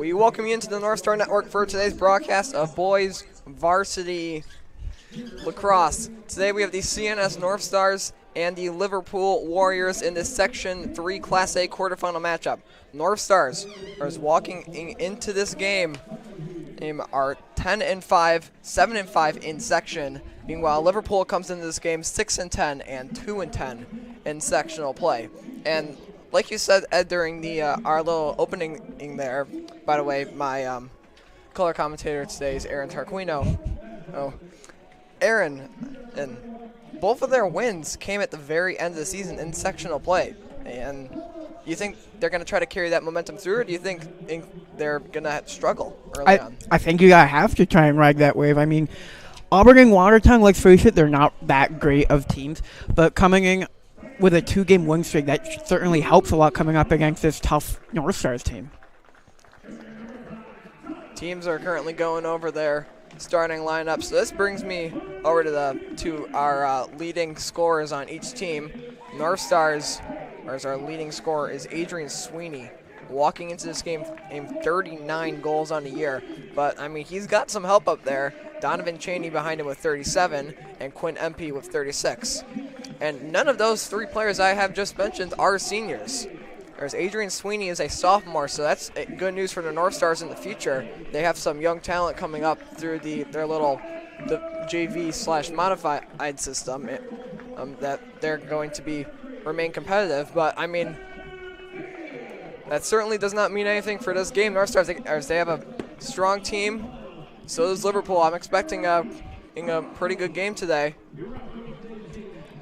We welcome you into the North Star Network for today's broadcast of boys varsity lacrosse. Today we have the CNS North Stars and the Liverpool Warriors in this Section 3 Class A quarterfinal matchup. North Stars are walking into this game are 10-5, 7-5 in section. Meanwhile, Liverpool comes into this game 6-10 and 2-10 in sectional play. And like you said, Ed, during the our little opening there, by the way, my color commentator today is Aaron Tarquinio. Oh, Aaron, and both of their wins came at the very end of the season in sectional play. And you think they're going to try to carry that momentum through, or do you think they're going to struggle early on? I think you have to try and ride that wave. I mean, Auburn and Watertown, let's face it, they're not that great of teams, but coming in with a 2-game win streak, that certainly helps a lot coming up against this tough North Stars team. Teams are currently going over their starting lineup, so this brings me over to our leading scorers on each team. North Stars, as our leading scorer, is Adrian Sweeney, walking into this game aimed 39 goals on the year. But, I mean, he's got some help up there. Donovan Cheney behind him with 37 and Quinn Empey with 36. And none of those three players I have just mentioned are seniors. Whereas Adrian Sweeney is a sophomore, so that's good news for the North Stars in the future. They have some young talent coming up through the JV/modified system that they're going to remain competitive. But, I mean, that certainly does not mean anything for this game. North Stars, they have a strong team. So does Liverpool. I'm expecting a pretty good game today.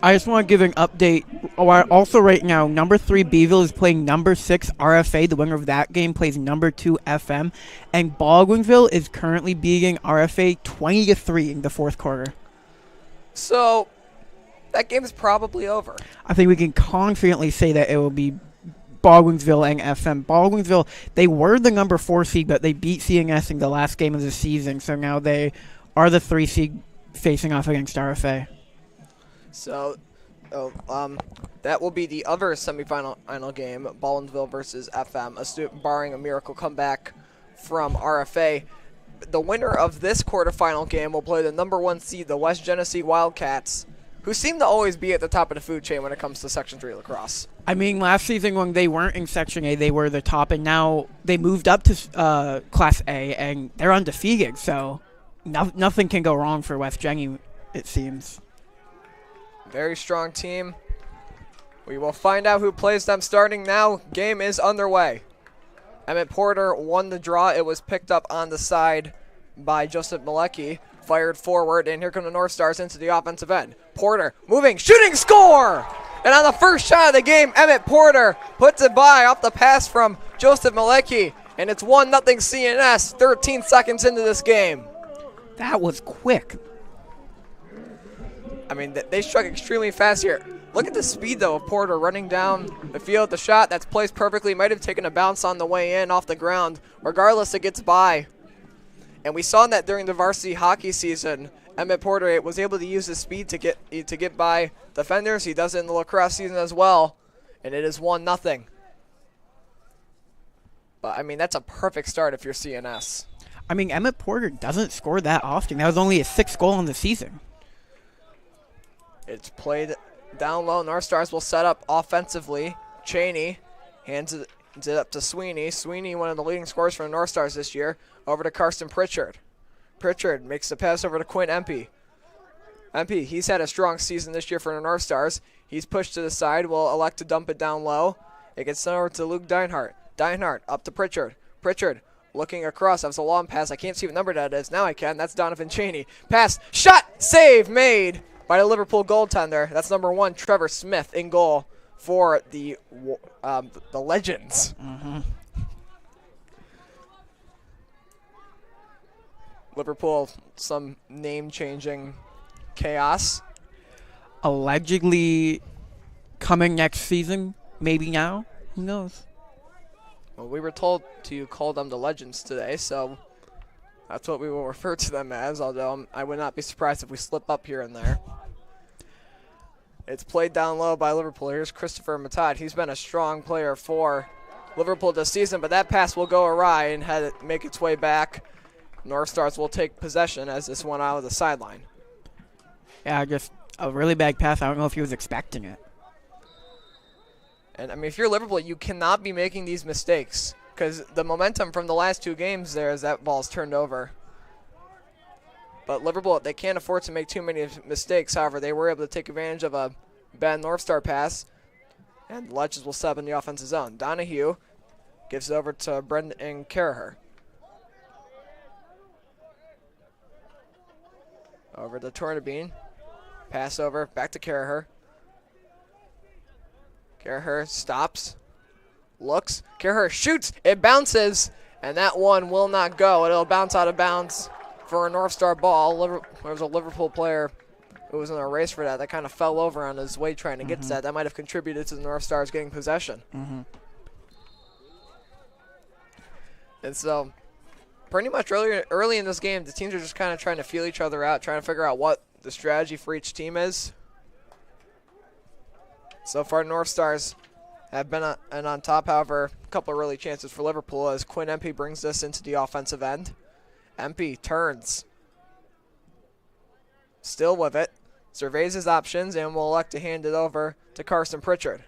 I just want to give an update. Also right now, number 3 Beeville is playing number 6 RFA. The winner of that game plays number 2 FM. And Baldwinsville is currently beating RFA 20-3 in the fourth quarter. So that game is probably over. I think we can confidently say that it will be Baldwinsville and FM. Baldwinsville, they were the number 4 seed, but they beat CNS in the last game of the season. So now they are the 3 seed facing off against RFA. So, that will be the other semifinal game, Baldwinsville versus FM, barring a miracle comeback from RFA. The winner of this quarterfinal game will play the number 1 seed, the West Genesee Wildcats, who seem to always be at the top of the food chain when it comes to Section 3 lacrosse. I mean, last season when they weren't in Section A, they were the top, and now they moved up to Class A, and they're undefeated, so nothing can go wrong for West Genny, it seems. Very strong team. We will find out who plays them starting now. Game is underway. Emmett Porter won the draw. It was picked up on the side by Joseph Malecki. Fired forward, and here come the North Stars into the offensive end. Porter moving, shooting, score! And on the first shot of the game, Emmett Porter puts it by off the pass from Joseph Malecki. And it's 1-0 CNS, 13 seconds into this game. That was quick. I mean, they struck extremely fast here. Look at the speed, though, of Porter running down the field. The shot that's placed perfectly might have taken a bounce on the way in off the ground. Regardless, it gets by. And we saw that during the varsity hockey season. Emmett Porter was able to use his speed to get by defenders. He does it in the lacrosse season as well. And it is 1-0. But, I mean, that's a perfect start if you're CNS. I mean, Emmett Porter doesn't score that often. That was only his 6th goal on the season. It's played down low. North Stars will set up offensively. Cheney hands it up to Sweeney. Sweeney, one of the leading scorers for the North Stars this year. Over to Karsten Pritchard. Pritchard makes the pass over to Quinn Empey. Empey, he's had a strong season this year for the North Stars. He's pushed to the side, will elect to dump it down low. It gets sent over to Luke Deinhardt. Deinhardt up to Pritchard. Pritchard looking across. That was a long pass. I can't see what number that is. Now I can. That's Donovan Cheney. Pass, shot, save made by the Liverpool goaltender. That's number 1, Trevor Smith, in goal for the Legends. Mm-hmm. Liverpool, some name-changing chaos. Allegedly coming next season, maybe now. Who knows? Well, we were told to call them the Legends today, so that's what we will refer to them as, although I would not be surprised if we slip up here and there. It's played down low by Liverpool. Here's Christopher Matad. He's been a strong player for Liverpool this season, but that pass will go awry and make its way back. North Stars will take possession as this one out of the sideline. Yeah, just a really bad pass. I don't know if he was expecting it. And, I mean, if you're Liverpool, you cannot be making these mistakes because the momentum from the last 2 games there is that ball's turned over. But Liverpool, they can't afford to make too many mistakes. However, they were able to take advantage of a bad North Star pass. And the Ledges will sub in the offensive zone. Donahue gives it over to Brendan and Caraher. Over to Tornabine. Pass over, back to Caraher. Caraher stops, looks. Caraher shoots, it bounces, and that one will not go. It'll bounce out of bounds for a North Star ball. There was a Liverpool player who was in a race for that kind of fell over on his way trying to get to that. That might have contributed to the North Stars getting possession. And so, pretty much early in this game, the teams are just kind of trying to feel each other out, trying to figure out what the strategy for each team is. So far, North Stars have been on top. However, a couple of early chances for Liverpool as Quinn Empey brings this into the offensive end. Empey turns. Still with it. Surveys his options and will elect to hand it over to Carson Pritchard.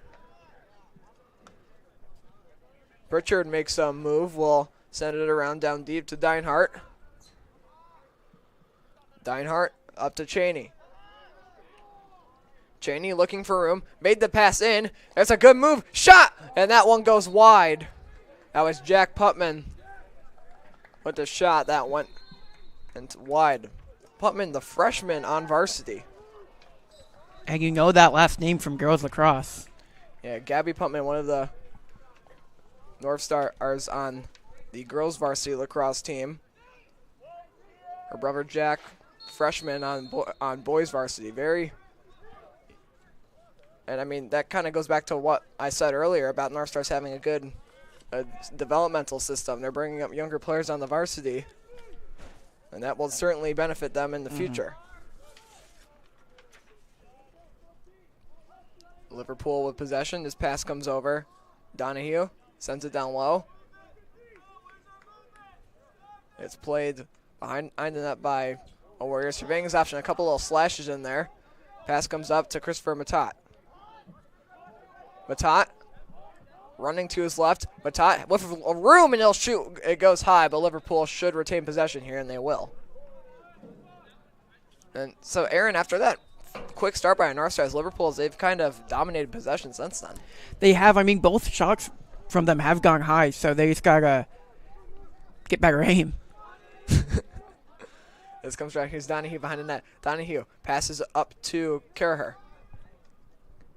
Pritchard makes a move. Will send it around down deep to Deinhardt. Deinhardt up to Cheney. Cheney looking for room. Made the pass in. That's a good move. Shot! And that one goes wide. That was Jack Putman with the shot. That went wide. Putman, the freshman on varsity. And you know that last name from girls lacrosse. Yeah, Gabby Putman, one of the North Stars on the girls varsity lacrosse team. Her brother Jack, freshman on boys varsity. And I mean, that kind of goes back to what I said earlier about North Stars having a good developmental system. They're bringing up younger players on the varsity, and that will certainly benefit them in the future. Liverpool with possession. This pass comes over. Donahue sends it down low. It's played behind the net by a Warrior. Surveying his option. A couple little slashes in there. Pass comes up to Christopher Matat. Matat running to his left. Matat with a room and he'll shoot. It goes high, but Liverpool should retain possession here, and they will. And so, Aaron, after that quick start by North Stars, they've kind of dominated possession since then. They have. I mean, both shots from them have gone high, so they just got to get better aim. This comes back. Here's Donahue behind the net. Donahue passes up to Caraher.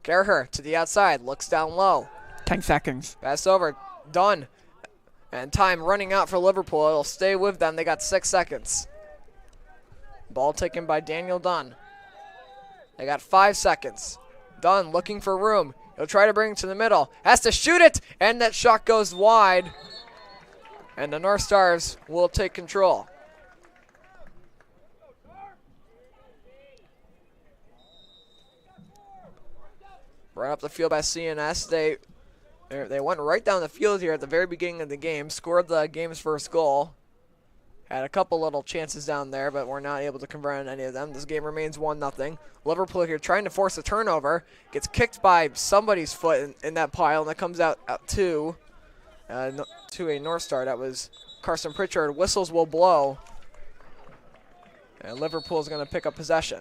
Caraher to the outside. Looks down low. 10 seconds. Pass over. Done. And time running out for Liverpool. It'll stay with them. They got 6 seconds. Ball taken by Daniel Dunn. They got 5 seconds. Dunn looking for room. He'll try to bring it to the middle. Has to shoot it. And that shot goes wide. And the North Stars will take control. Right up the field by CNS. They went right down the field here at the very beginning of the game. Scored the game's first goal. Had a couple little chances down there, but were not able to convert on any of them. This game remains 1-0. Liverpool here trying to force a turnover. Gets kicked by somebody's foot in that pile, and that comes out to a North Star. That was Carson Pritchard. Whistles will blow. And Liverpool's going to pick up possession.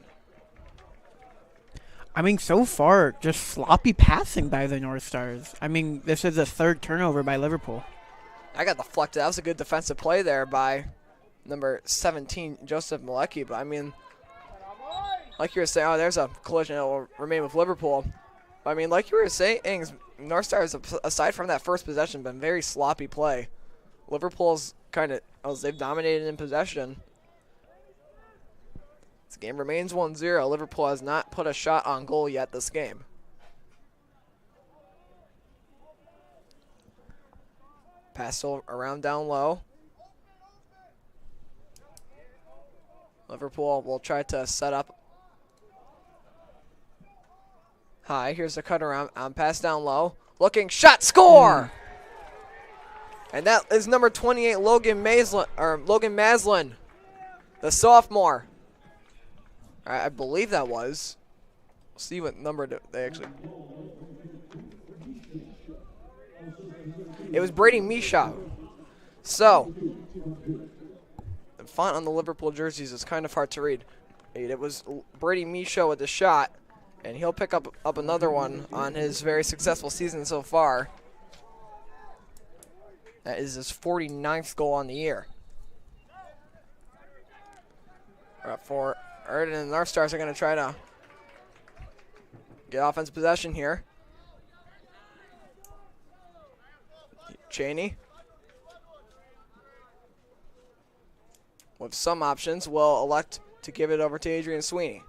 I mean, so far, just sloppy passing by the North Stars. I mean, this is the 3rd turnover by Liverpool. I got deflected. That was a good defensive play there by number 17, Joseph Malecki. But, I mean, like you were saying, there's a collision that will remain with Liverpool. But, I mean, like you were saying, North Stars, aside from that first possession, been very sloppy play. Liverpool's kind of, they've dominated in possession. This game remains 1-0. Liverpool has not put a shot on goal yet this game. Pass around down low. Liverpool will try to set up high. Here's a cut around. Pass down low. Looking. Shot. Score! And that is number 28, Logan Maslin, the sophomore. I believe that was. We'll see what number they actually. It was Brady Misha. So, the font on the Liverpool jerseys is kind of hard to read. It was Brady Misha with the shot, and he'll pick up another one on his very successful season so far. That is his 49th goal on the year. For Erden and the North Stars are going to try to get offensive possession here. Cheney, with some options, will elect to give it over to Adrian Sweeney.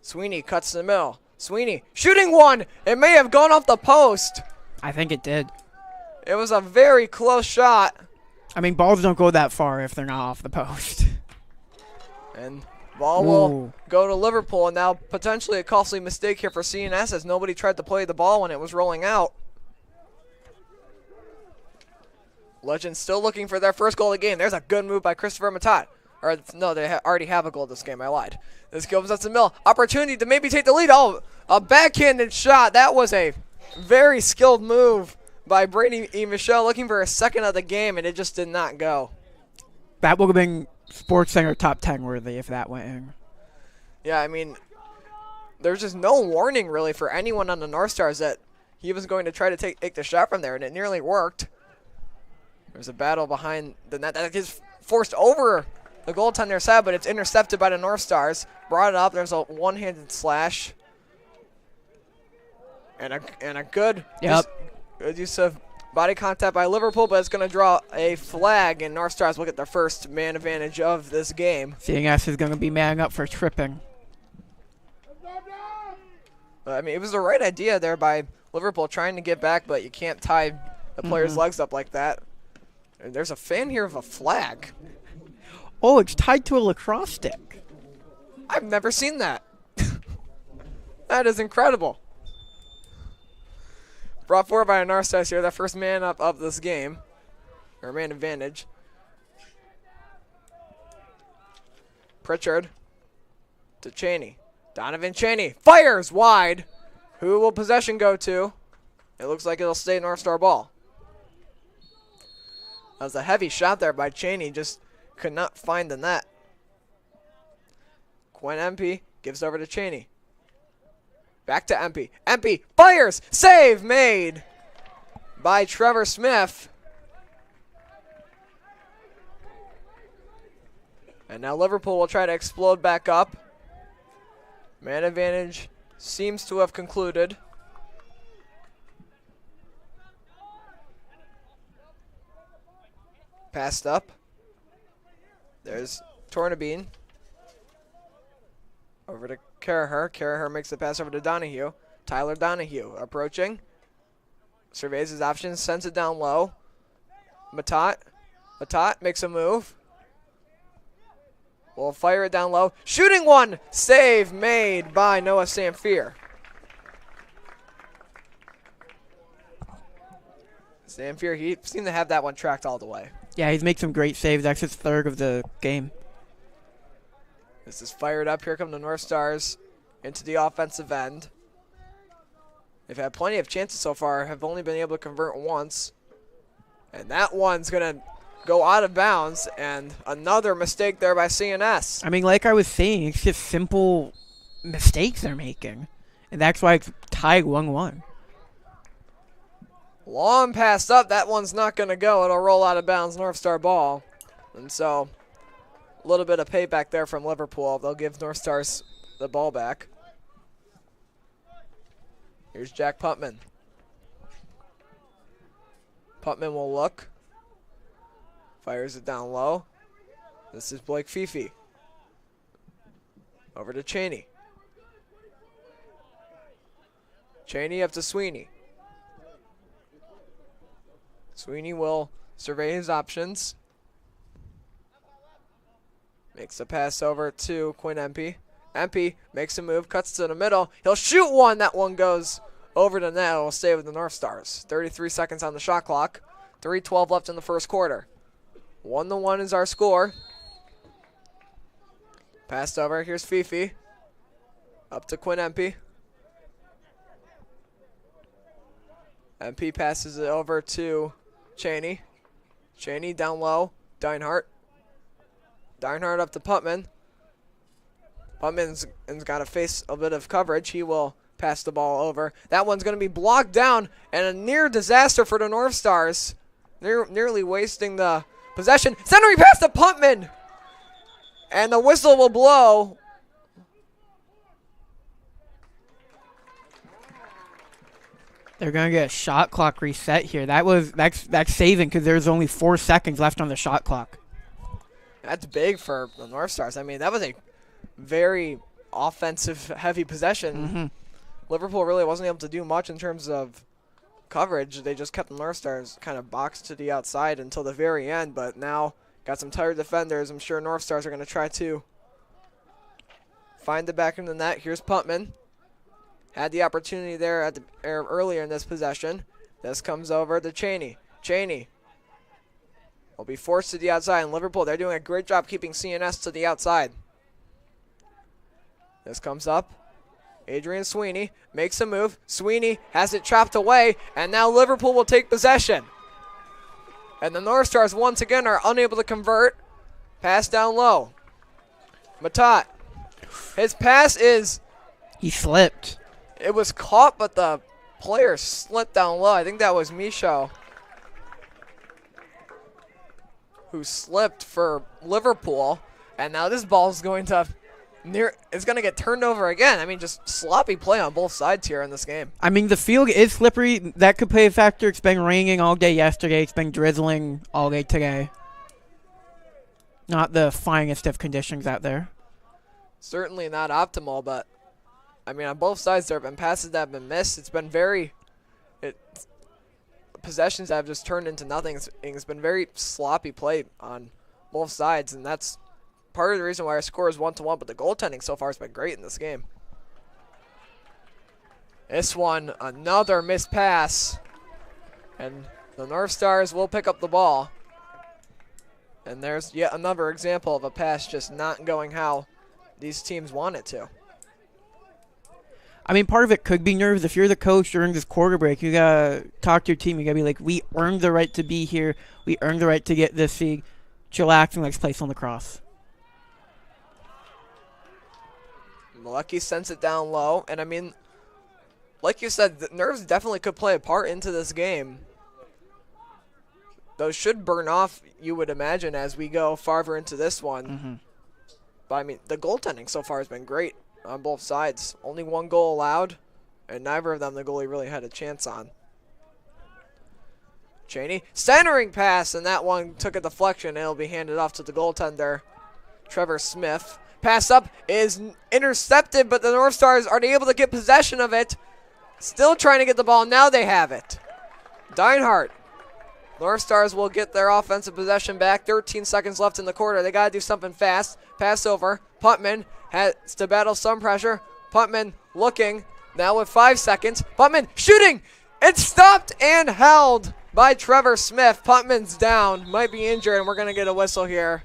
Sweeney cuts to the middle. Sweeney shooting one. It may have gone off the post. I think it did. It was a very close shot. I mean, balls don't go that far if they're not off the post. And ball will go to Liverpool, and now potentially a costly mistake here for CNS as nobody tried to play the ball when it was rolling out. Legends still looking for their first goal of the game. There's a good move by Christopher Matat. Or, no, they already have a goal this game. I lied. This goes up to the middle. Opportunity to maybe take the lead. Oh, a backhanded shot. That was a very skilled move by Brady E. Michelle, looking for a second of the game, and it just did not go. That would have been Sports Center top 10 worthy if that went in. Yeah, I mean, there's just no warning really for anyone on the North Stars that he was going to try to take the shot from there, and it nearly worked. There's a battle behind the net that is forced over the goaltender's head, but it's intercepted by the North Stars. Brought it up. There's a one-handed slash. And a good use of body contact by Liverpool, but it's going to draw a flag, and North Stars will get their first man advantage of this game. CNS is going to be manning up for tripping. I mean, it was the right idea there by Liverpool trying to get back, but you can't tie the player's legs up like that. And there's a fan here of a flag. Oh, it's tied to a lacrosse stick. I've never seen that. That is incredible. Brought forward by North Stars here, the first man up of this game, or man advantage. Pritchard to Cheney. Donovan Cheney fires wide. Who will possession go to? It looks like it'll stay North Star ball. That was a heavy shot there by Cheney, just could not find the net. Quinn Empey gives over to Cheney. Back to Empey. Empey fires! Save made by Trevor Smith. And now Liverpool will try to explode back up. Man advantage seems to have concluded. Passed up. There's Tornabene. Over to Caraher. Caraher makes the pass over to Donahue. Tyler Donahue approaching. Surveys his options. Sends it down low. Matat. Matat makes a move. Will fire it down low. Shooting one. Save made by Noah Samfier. Samfier, he seemed to have that one tracked all the way. Yeah, he's made some great saves. That's his third of the game. This is fired up. Here come the North Stars into the offensive end. They've had plenty of chances so far, have only been able to convert once. And that one's going to go out of bounds, and another mistake there by CNS. I mean, like I was saying, it's just simple mistakes they're making. And that's why it's tied 1-1. Long passed up. That one's not going to go. It'll roll out of bounds, North Star ball. And so a little bit of payback there from Liverpool. They'll give North Stars the ball back. Here's Jack Putman. Putman will look. Fires it down low. This is Blake Fifi. Over to Cheney. Cheney up to Sweeney. Sweeney will survey his options. Makes a pass over to Quinn Empey. Empey makes a move, cuts to the middle. He'll shoot one. That one goes over the net. It will stay with the North Stars. 33 seconds on the shot clock. 3:12 left in the first quarter. 1-1 is our score. Passed over. Here's Fifi. Up to Quinn Empey. MP passes it over to Cheney. Cheney down low. Deinhardt. Deinhardt up to Putman. Putman's got to face a bit of coverage. He will pass the ball over. That one's going to be blocked down, and a near disaster for the North Stars. Nearly wasting the possession. Centering pass to Putman. And the whistle will blow. They're gonna get a shot clock reset here. That's saving because there's only 4 seconds left on the shot clock. That's big for the North Stars. I mean, that was a very offensive-heavy possession. Liverpool really wasn't able to do much in terms of coverage. They just kept the North Stars kind of boxed to the outside until the very end. But now got some tired defenders. I'm sure North Stars are going to try to find the back of the net. Here's Putman. Had the opportunity there earlier in this possession. This comes over to Cheney. Cheney will be forced to the outside. And Liverpool, they're doing a great job keeping CNS to the outside. This comes up. Adrian Sweeney makes a move. Sweeney has it chopped away. And now Liverpool will take possession. And the North Stars once again are unable to convert. Pass down low. Matat. His pass is... He slipped. It was caught, but the player slipped down low. I think that was Micho who slipped for Liverpool. And now this ball is going to it's going to get turned over again. I mean, just sloppy play on both sides here in this game. I mean, the field is slippery. That could play a factor. It's been raining all day yesterday. It's been drizzling all day today. Not the finest of conditions out there. Certainly not optimal, but I mean, on both sides there have been passes that have been missed. It's been possessions that have just turned into nothing. It's been very sloppy play on both sides, and that's part of the reason why our score is 1-1, but the goaltending so far has been great in this game. This one, another missed pass, and the North Stars will pick up the ball. And there's yet another example of a pass just not going how these teams want it to. I mean, part of it could be nerves. If you're the coach during this quarter break, you got to talk to your team. You got to be like, we earned the right to be here. We earned the right to get this seed. Chillax and let's play on lacrosse. Malecki sends it down low. And, I mean, like you said, the nerves definitely could play a part into this game. Those should burn off, you would imagine, as we go farther into this one. But, I mean, the goaltending so far has been great on both sides. Only one goal allowed, and neither of them the goalie really had a chance on. Cheney, centering pass, and that one took a deflection, and it'll be handed off to the goaltender, Trevor Smith. Pass up is intercepted, but the North Stars are able to get possession of it. Still trying to get the ball. Now they have it. Deinhardt. North Stars will get their offensive possession back. 13 seconds left in the quarter. They got to do something fast. Pass over. Putman has to battle some pressure. Putman looking. Now with 5 seconds. Putman shooting. It's stopped and held by Trevor Smith. Putman's down. Might be injured, and we're going to get a whistle here.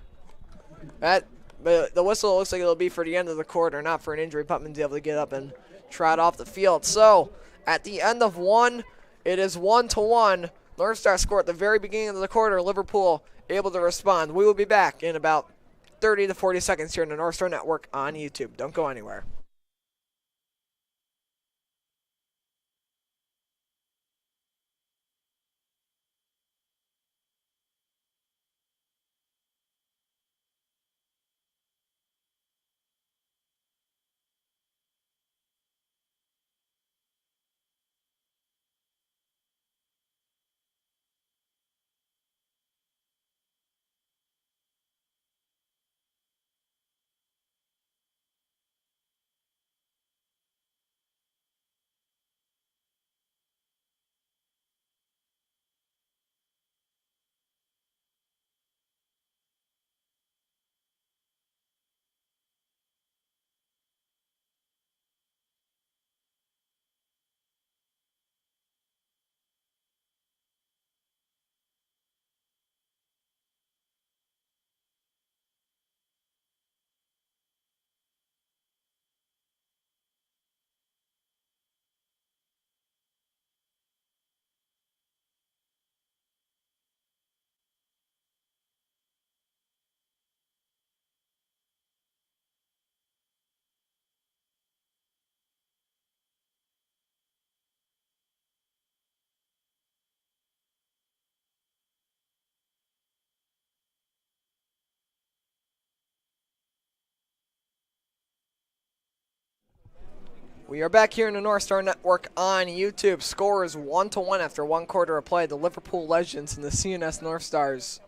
But the whistle looks like it'll be for the end of the quarter, not for an injury. Putman's able to get up and trot off the field. So at the end of one, it is 1-1. North Star score at the very beginning of the quarter. Liverpool able to respond. We will be back in about 30 to 40 seconds here in the North Star Network on YouTube. Don't go anywhere. We are back here in the North Star Network on YouTube. Score is 1-1 after 1 quarter of play. The Liverpool Legends and the CNS North Stars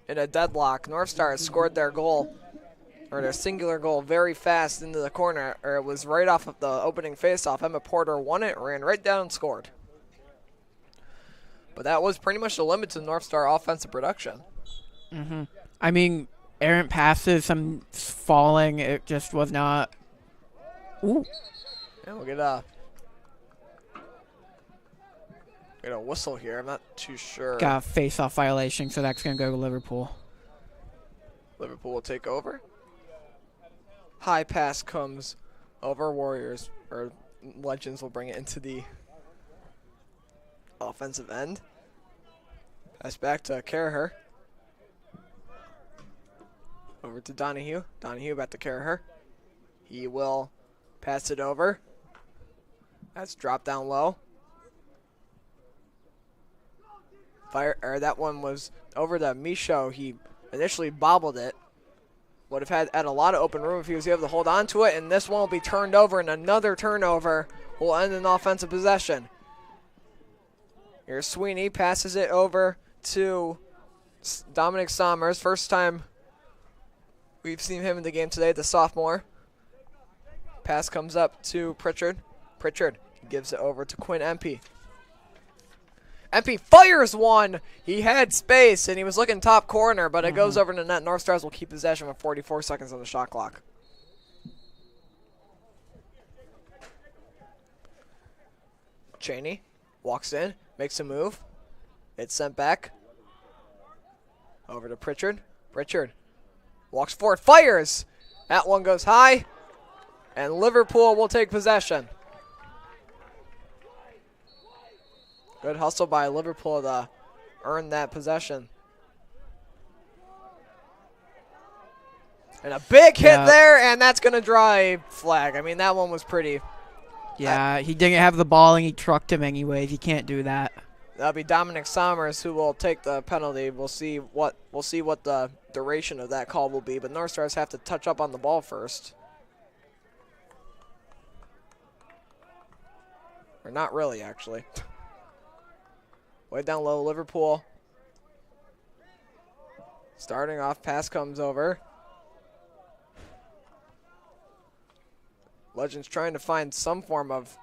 in a deadlock. North Stars scored their goal, or their singular goal, very fast into the corner. Or it was right off of the opening faceoff. Emma Porter won it, ran right down and scored. But that was pretty much the limit to North Star offensive production. I mean, errant passes, some falling. It just was not. Ooh. Yeah, we'll get a whistle here. I'm not too sure. Got a face-off violation, so that's going to go to Liverpool. Liverpool will take over. High pass comes over. Warriors, or Legends, will bring it into the offensive end. Pass back to Carraher. Over to Donahue. Donahue back to Carraher. He will pass it over. That's dropped down low. That one was over to Michaud. He initially bobbled it. Would have had a lot of open room if he was able to hold on to it. And this one will be turned over, and another turnover will end in offensive possession. Here's Sweeney, passes it over to Dominic Sommers. First time we've seen him in the game today, the sophomore. Pass comes up to Pritchard. Pritchard gives it over to Quinn Empey. Empey fires one. He had space, and he was looking top corner, but it goes over to the net. North Stars will keep possession with 44 seconds on the shot clock. Cheney walks in, makes a move. It's sent back. Over to Pritchard. Pritchard walks forward, fires. That one goes high, and Liverpool will take possession. Good hustle by Liverpool to earn that possession. And a big hit there, and that's going to draw a flag. I mean, that one was pretty. Yeah, he didn't have the ball, and he trucked him anyways. You can't do that. That'll be Dominic Sommers who will take the penalty. We'll see what the duration of that call will be, but North Stars have to touch up on the ball first. Or not really, actually. Way down low, Liverpool. Starting off, pass comes over. Legends trying to find some form of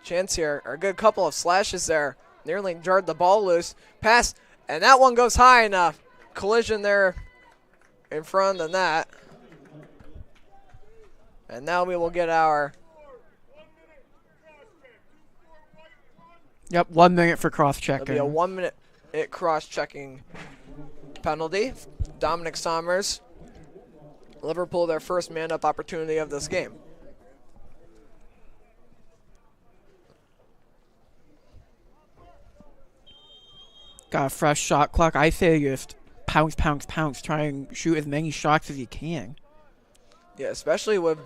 chance here. A good couple of slashes there. Nearly jarred the ball loose. Pass, and that one goes high enough. Collision there in front of the net. And now we will get our... Yep, 1 minute for cross-checking. It'll be a 1 minute cross-checking penalty. Dominic Sommers. Liverpool, their first man-up opportunity of this game. Got a fresh shot clock. I say just pounce, pounce, pounce. Try and shoot as many shots as you can. Yeah, especially with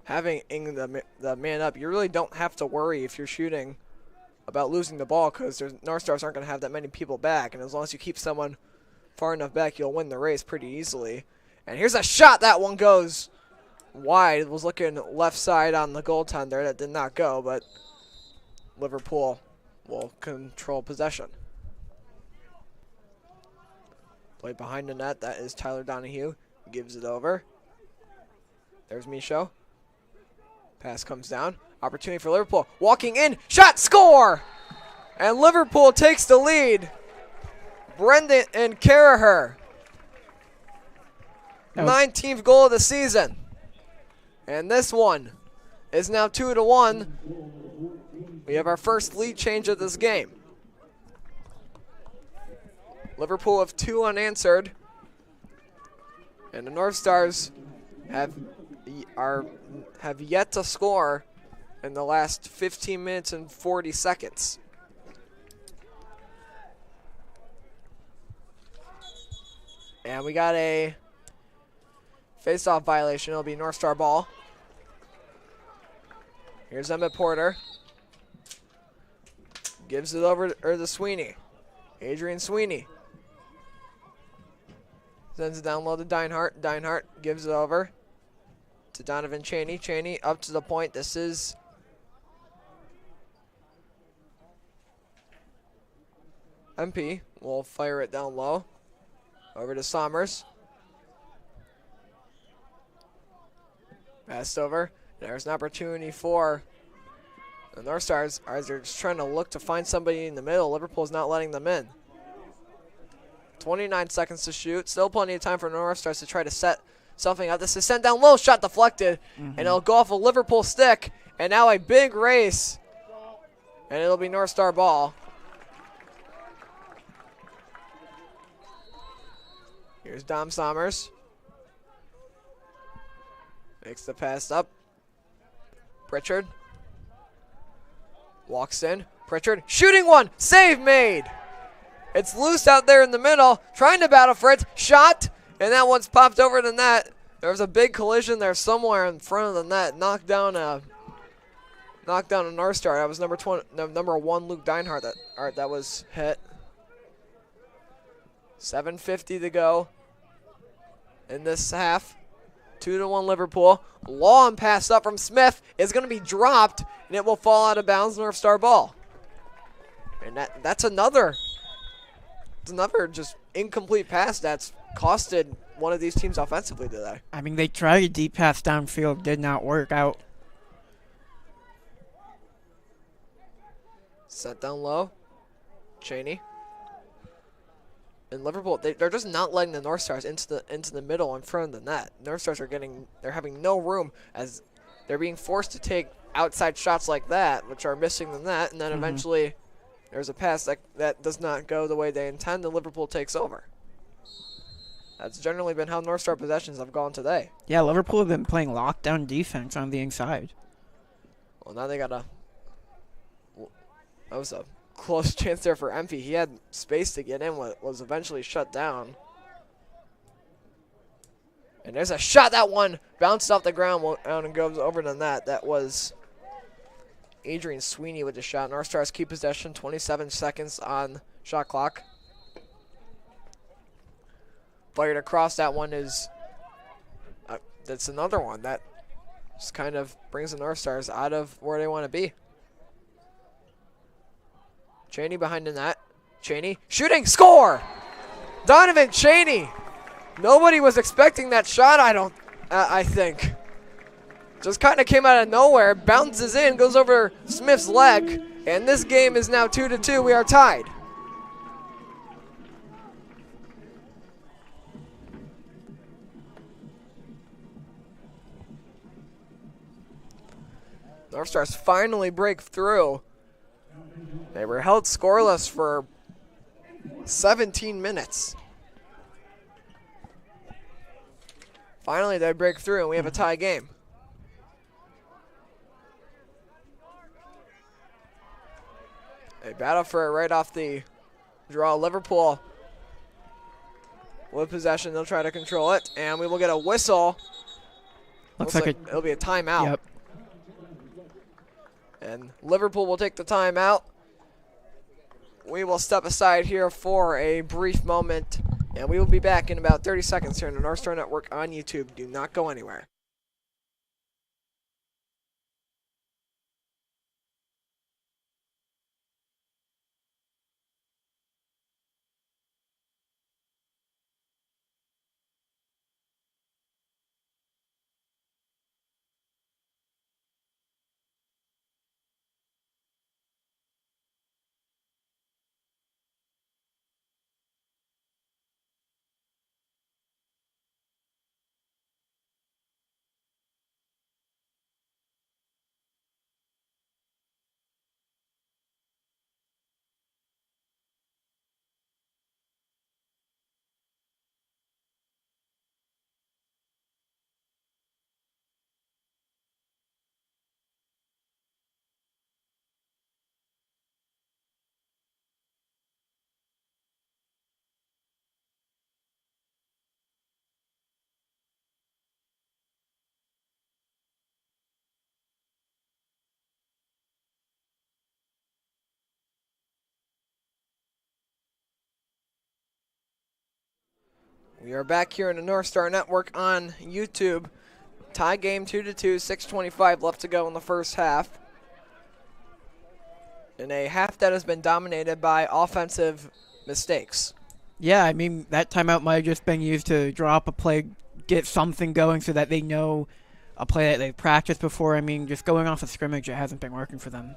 having the man-up. You really don't have to worry if you're shooting about losing the ball, because North Stars aren't going to have that many people back, and as long as you keep someone far enough back, you'll win the race pretty easily. And here's a shot. That one goes wide. It was looking left side on the goaltender. That did not go, but Liverpool will control possession. Played behind the net. That is Tyler Donahue. Gives it over. There's Michaud. Pass comes down. Opportunity for Liverpool. Walking in. Shot. Score! And Liverpool takes the lead. Brendan and Carraher. 19th goal of the season. And this one is now 2-1. We have our first lead change of this game. Liverpool have 2 unanswered. And the North Stars have yet to score in the last 15 minutes and 40 seconds. And we got a face-off violation. It'll be North Star ball. Here's Emmett Porter. Gives it over to Sweeney. Adrian Sweeney. Sends it down low to Deinhardt. Deinhardt gives it over. to Donovan Cheney. Cheney up to the point. This is MP. Will fire it down low. Over to Sommers. Passed over. There's an opportunity for the North Stars. They're just trying to look to find somebody in the middle. Liverpool's not letting them in. 29 seconds to shoot. Still plenty of time for North Stars to try to set something up. This is sent down low. Shot deflected. And it'll go off a Liverpool stick. And now a big race. And it'll be North Star ball. Here's Dom Sommers. Makes the pass up. Pritchard. Walks in. Pritchard shooting one. Save made. It's loose out there in the middle. Trying to battle for it. Shot. And that one's popped over the net. There was a big collision there somewhere in front of the net. Knocked down a North Star. That was number 1 Luke Deinhardt that was hit. 7:50 to go in this half. 2-1 Liverpool. Long pass up from Smith is going to be dropped, and it will fall out of bounds. North Star ball. And that's another just incomplete pass that's costed one of these teams offensively today. I mean, they tried a deep pass downfield, did not work out. Set down low. Cheney. And Liverpool, they're just not letting the North Stars into the middle in front of the net. North Stars they're having no room as they're being forced to take outside shots like that, which are missing the net, and then eventually there's a pass that does not go the way they intend, and Liverpool takes over. That's generally been how North Star possessions have gone today. Yeah, Liverpool have been playing lockdown defense on the inside. Well, now they got that was a close chance there for Empey. He had space to get in, was eventually shut down. And there's a shot. That one bounced off the ground and goes over the net. That was Adrian Sweeney with the shot. North Stars keep possession. 27 seconds on shot clock. Fired across. That one is that's another one that just kind of brings the North Stars out of where they want to be. Cheney behind the net. Cheney shooting, score! Donovan Cheney. Nobody was expecting that shot, I think. Just kind of came out of nowhere, bounces in, goes over Smith's leg, and this game is now 2-2. We are tied. North Stars finally break through. They were held scoreless for 17 minutes. Finally, they break through, and we have a tie game. They battle for it right off the draw. Liverpool with possession. They'll try to control it, and we will get a whistle. Looks like it'll be a timeout. Yep. And Liverpool will take the timeout. We will step aside here for a brief moment, and we will be back in about 30 seconds here on the North Star Network on YouTube. Do not go anywhere. We are back here in the North Star Network on YouTube. Tie game 2-2, 6:25 left to go in the first half. In a half that has been dominated by offensive mistakes. Yeah, I mean, that timeout might have just been used to draw up a play, get something going so that they know a play that they've practiced before. I mean, just going off a scrimmage, it hasn't been working for them.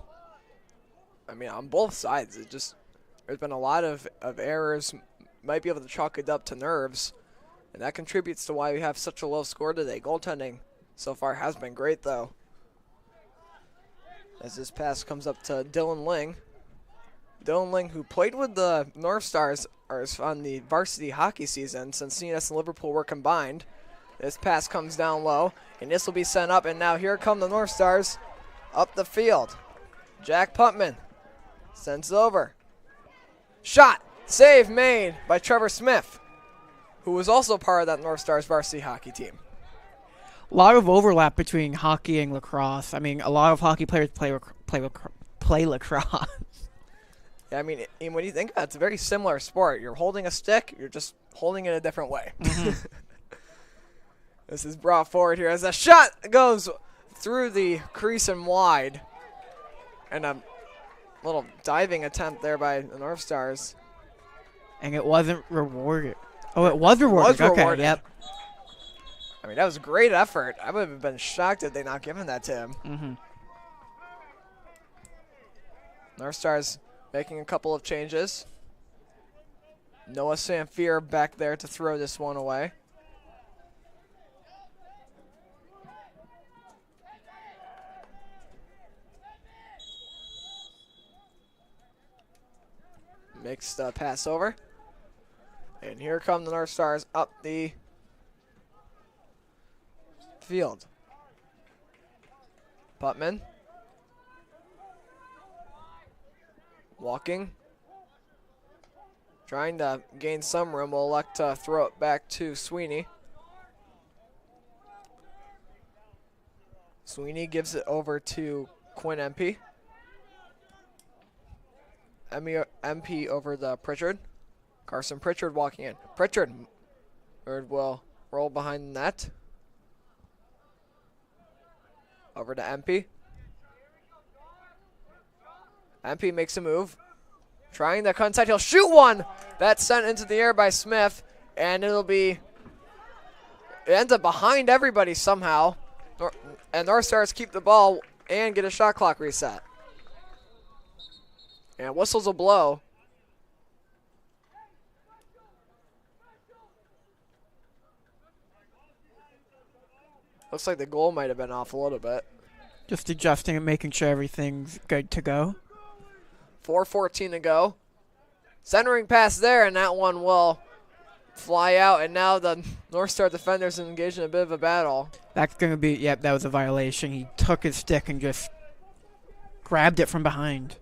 I mean, on both sides, there's been a lot of errors. Might be able to chalk it up to nerves, and that contributes to why we have such a low score today. Goaltending so far has been great, though. As this pass comes up to Dylan Ling. Dylan Ling, who played with the North Stars on the varsity hockey season since CNS and Liverpool were combined. This pass comes down low, and this will be sent up, and now here come the North Stars up the field. Jack Putman sends over. Shot! Save made by Trevor Smith, who was also part of that North Stars varsity hockey team. A lot of overlap between hockey and lacrosse. I mean, a lot of hockey players play lacrosse. Yeah, I mean, when you think about it, it's a very similar sport. You're holding a stick, you're just holding it a different way. Mm-hmm. This is brought forward here as a shot goes through the crease and wide. And a little diving attempt there by the North Stars. And it wasn't rewarded. Oh, it was rewarded. Okay, yep. I mean, that was a great effort. I would have been shocked if they not given that to him. Mm-hmm. North Stars making a couple of changes. Noah Samfier back there to throw this one away. Makes the pass over. And here come the North Stars up the field. Putman. Walking. Trying to gain some room. Will elect to throw it back to Sweeney. Sweeney gives it over to Quinn MP. MP over the Pritchard. Carson Pritchard walking in. Pritchard will roll behind the net. Over to MP. MP makes a move. Trying the cut inside. He'll shoot one. That's sent into the air by Smith. And it ends up behind everybody somehow. And North Stars keep the ball and get a shot clock reset. And whistles will blow. Looks like the goal might have been off a little bit. Just adjusting and making sure everything's good to go. 4:14 to go. Centering pass there, and that one will fly out. And now the North Star defenders engaged in a bit of a battle. That's going to be, yep, that was a violation. He took his stick and just grabbed it from behind.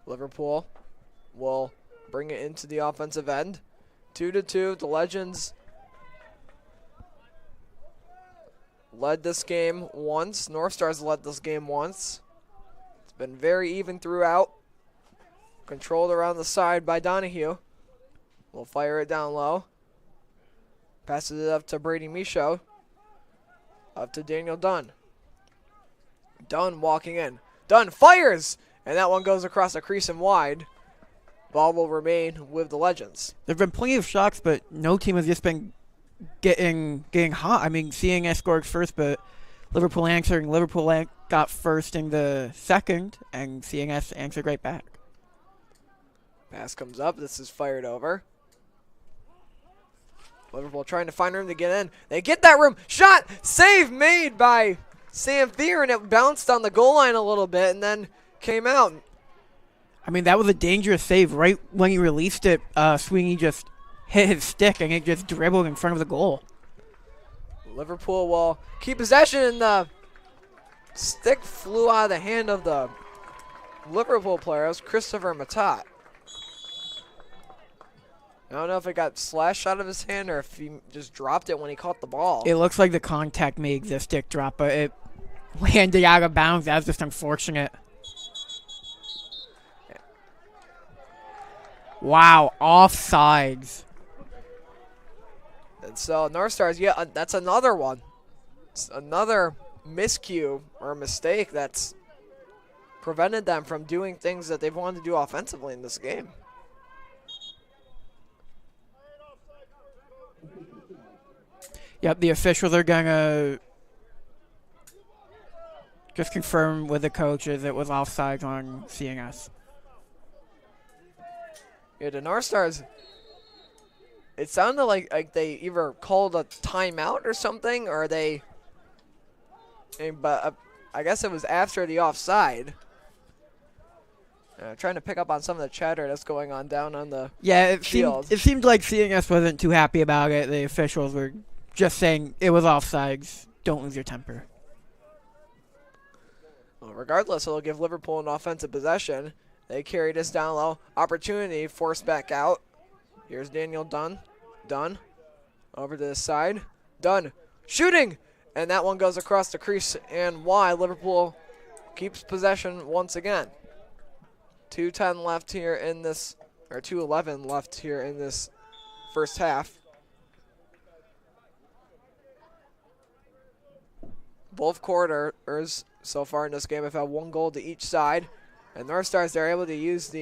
Liverpool will bring it into the offensive end. 2-2. The Legends led this game once. North Stars led this game once. It's been very even throughout. Controlled around the side by Donahue. We'll fire it down low. Passes it up to Brady Michaud. Up to Daniel Dunn. Dunn walking in. Dunn fires! And that one goes across the crease and wide. Ball will remain with the Legends. There have been plenty of shots, but no team has just been getting hot. I mean, CNS scored first, but Liverpool answering. Liverpool got first in the second, and CNS answered right back. Pass comes up. This is fired over. Liverpool trying to find room to get in. They get that room. Shot! Save made by Sam Fear, and it bounced on the goal line a little bit and then came out. I mean, that was a dangerous save. Right when he released it, Sweeney just hit his stick, and it just dribbled in front of the goal. Liverpool will keep possession, and the stick flew out of the hand of the Liverpool player. It was Christopher Matat. I don't know if it got slashed out of his hand or if he just dropped it when he caught the ball. It looks like the contact made the stick drop, but it landed out of bounds. That was just unfortunate. Wow, offsides. And so North Stars, yeah, that's another one. It's another miscue or mistake that's prevented them from doing things that they've wanted to do offensively in this game. Yep, the officials are going to just confirm with the coaches it was offsides on CNS. Yeah, the North Stars, it sounded like they either called a timeout or something, or they, but I guess it was after the offside. Trying to pick up on some of the chatter that's going on down on the field. It seemed like CNS wasn't too happy about it. The officials were just saying it was offsides. Don't lose your temper. Well, regardless, it'll give Liverpool an offensive possession. They carry this down low. Opportunity, forced back out. Here's Daniel Dunn. Dunn. Over to the side. Dunn. Shooting! And that one goes across the crease and wide. Liverpool keeps possession once again. 2:10 left here in this, or 2:11 left here in this first half. Both quarters so far in this game have had one goal to each side. And North Stars, they're able to use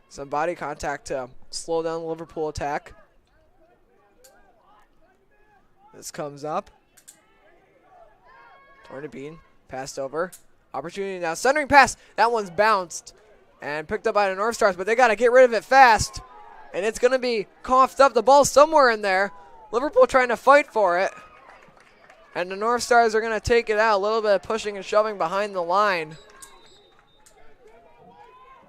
some body contact to slow down the Liverpool attack. This comes up. Tornabine passed over. Opportunity now. Centering pass. That one's bounced and picked up by the North Stars, but they got to get rid of it fast. And it's going to be coughed up. The ball's somewhere in there. Liverpool trying to fight for it. And the North Stars are going to take it out. A little bit of pushing and shoving behind the line.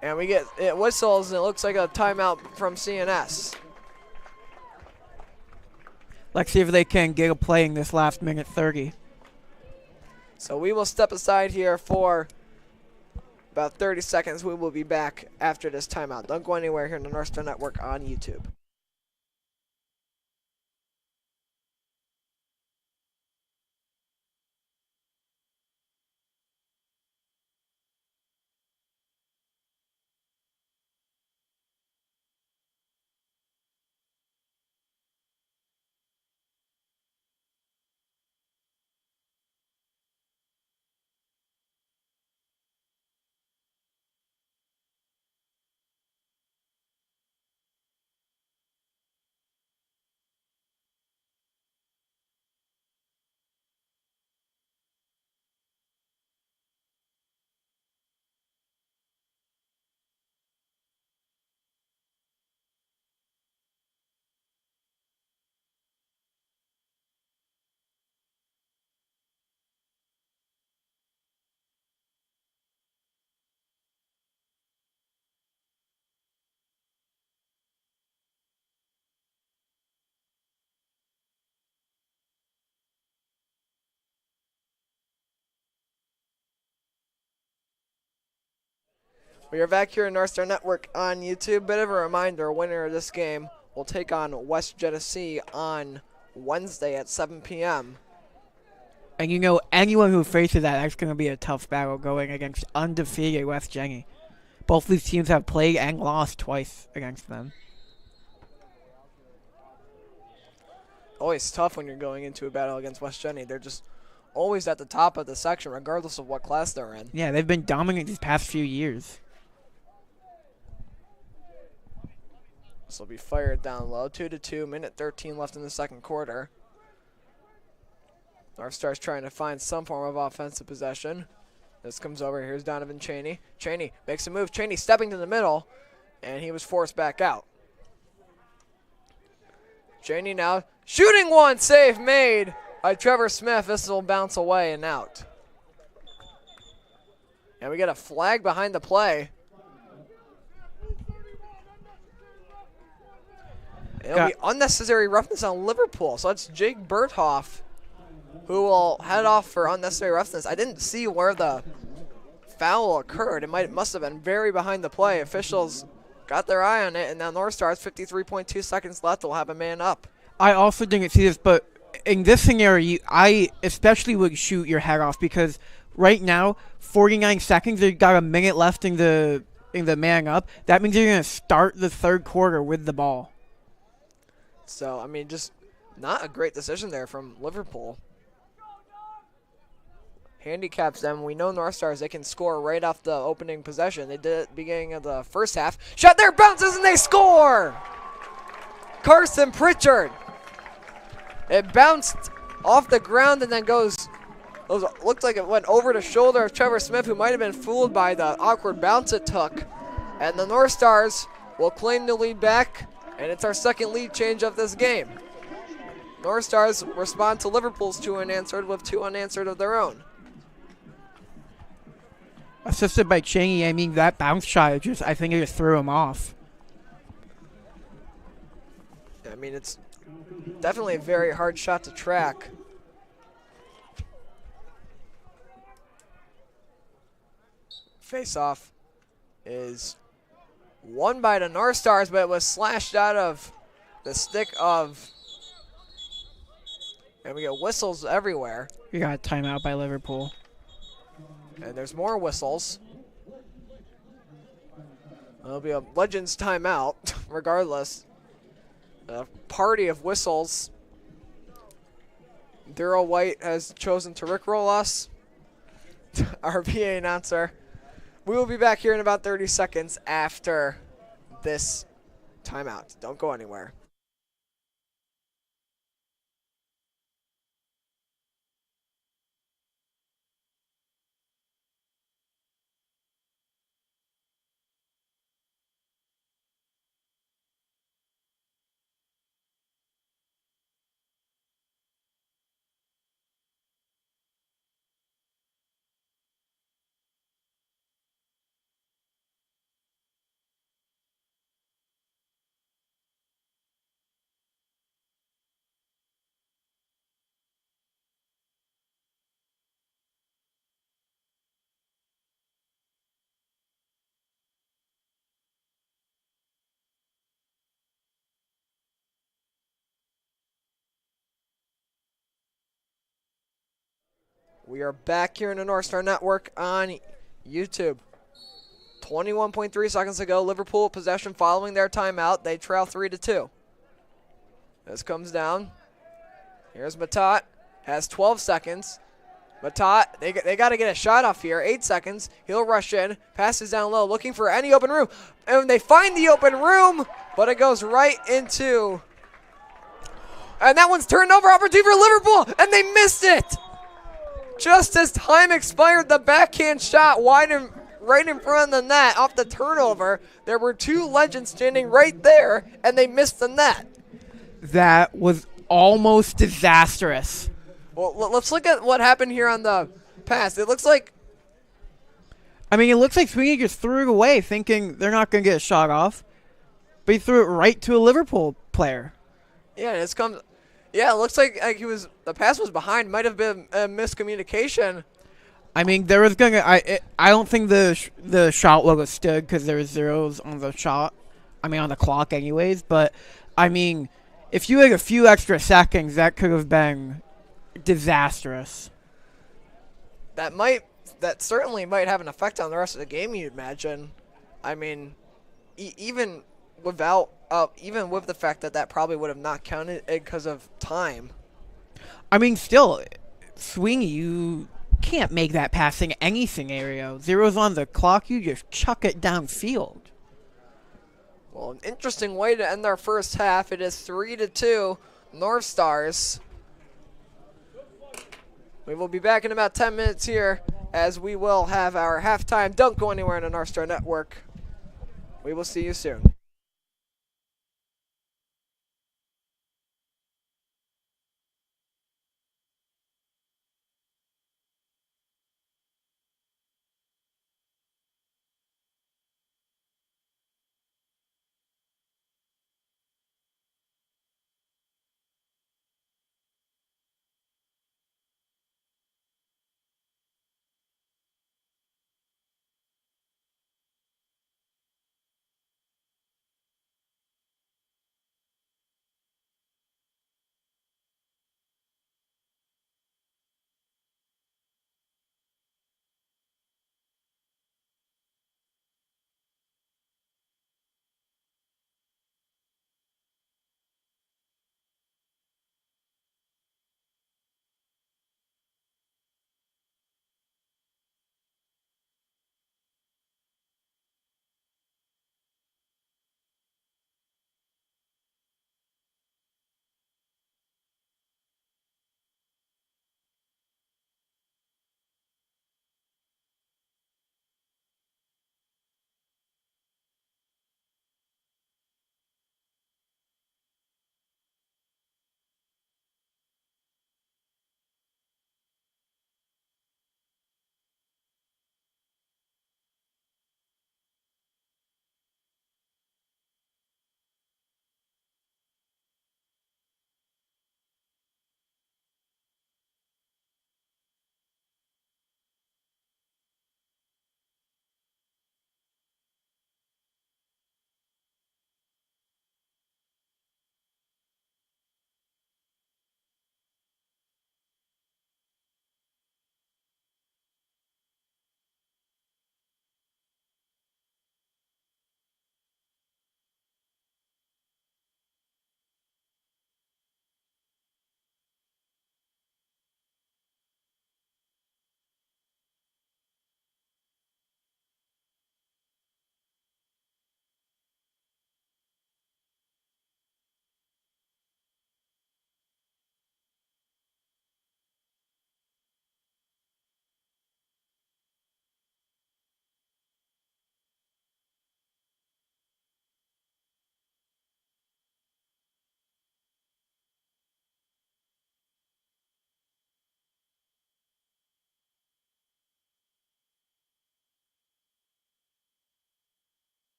And we get it whistles, and it looks like a timeout from CNS. Let's see if they can get a play in this last minute 30. So we will step aside here for about 30 seconds. We will be back after this timeout. Don't go anywhere here on the North Star Network on YouTube. We are back here in North Star Network on YouTube. Bit of a reminder, winner of this game will take on West Genesee on Wednesday at 7 p.m. And you know, anyone who faces that's going to be a tough battle going against undefeated West Jenny. Both these teams have played and lost twice against them. Always tough when you're going into a battle against West Jenny. They're just always at the top of the section, regardless of what class they're in. Yeah, they've been dominant these past few years. This will be fired down low. 2-2, minute 13 left in the second quarter. North Stars trying to find some form of offensive possession. This comes over. Here's Donovan Cheney. Cheney makes a move. Cheney stepping to the middle, and he was forced back out. Cheney now shooting one. Save made by Trevor Smith. This will bounce away and out. And we get a flag behind the play. It'll be unnecessary roughness on Liverpool. So it's Jake Berthoff who will head off for unnecessary roughness. I didn't see where the foul occurred. It must have been very behind the play. Officials got their eye on it, and now North Stars, 53.2 seconds left, will have a man up. I also didn't see this, but in this scenario, I especially would shoot your head off because right now, 49 seconds, they've got a minute left in the man up. That means you're going to start the third quarter with the ball. So, I mean, just Not a great decision there from Liverpool. Handicaps them. We know North Stars, they can score right off the opening possession. They did it at the beginning of the first half. Shot there, bounces, and they score! Carson Pritchard. It bounced off the ground and then looked like it went over the shoulder of Trevor Smith, who might have been fooled by the awkward bounce it took. And the North Stars will claim the lead back, and it's our second lead change of this game. North Stars respond to Liverpool's 2 unanswered with 2 unanswered of their own. Assisted by Chingy, I mean, that bounce shot, I think it just threw him off. I mean, it's definitely a very hard shot to track. Face-off is won by the North Stars, but it was slashed out of the stick of... And we get whistles everywhere. We got a timeout by Liverpool. And there's more whistles. It'll be a Legends timeout, regardless. A party of whistles. Daryl White has chosen to rickroll us. Our VA announcer. We will be back here in about 30 seconds after this timeout. Don't go anywhere. We are back here in the North Star Network on YouTube. 21.3 seconds ago, Liverpool possession following their timeout. They trail 3-2. This comes down. Here's Matat. Has 12 seconds. Matat, they got to get a shot off here. 8 seconds. He'll rush in. Passes down low, looking for any open room. And they find the open room, but it goes right into... And that one's turned over. Opportunity for Liverpool, and they missed it. Just as time expired, the backhand shot right in front of the net off the turnover. There were 2 legends standing right there, and they missed the net. That was almost disastrous. Well, let's look at what happened here on the pass. It looks like... I mean, it looks like Sweeney just threw it away, thinking they're not going to get a shot off. But he threw it right to a Liverpool player. Yeah, it's come... Yeah, it looks like the pass was behind. Might have been a miscommunication. I mean, there was gonna. I don't think the shot logo stood because there was zeros on the shot. I mean, on the clock, anyways. But I mean, if you had a few extra seconds, that could have been disastrous. That certainly might have an effect on the rest of the game, you'd imagine. I mean, even with the fact that probably would have not counted because of time. I mean, still, Sweeney, you can't make that pass in any scenario. Zeros on the clock, you just chuck it downfield. Well, an interesting way to end our first half. It is 3-2, North Stars. We will be back in about 10 minutes here as we will have our halftime. Don't go anywhere on the North Star Network. We will see you soon.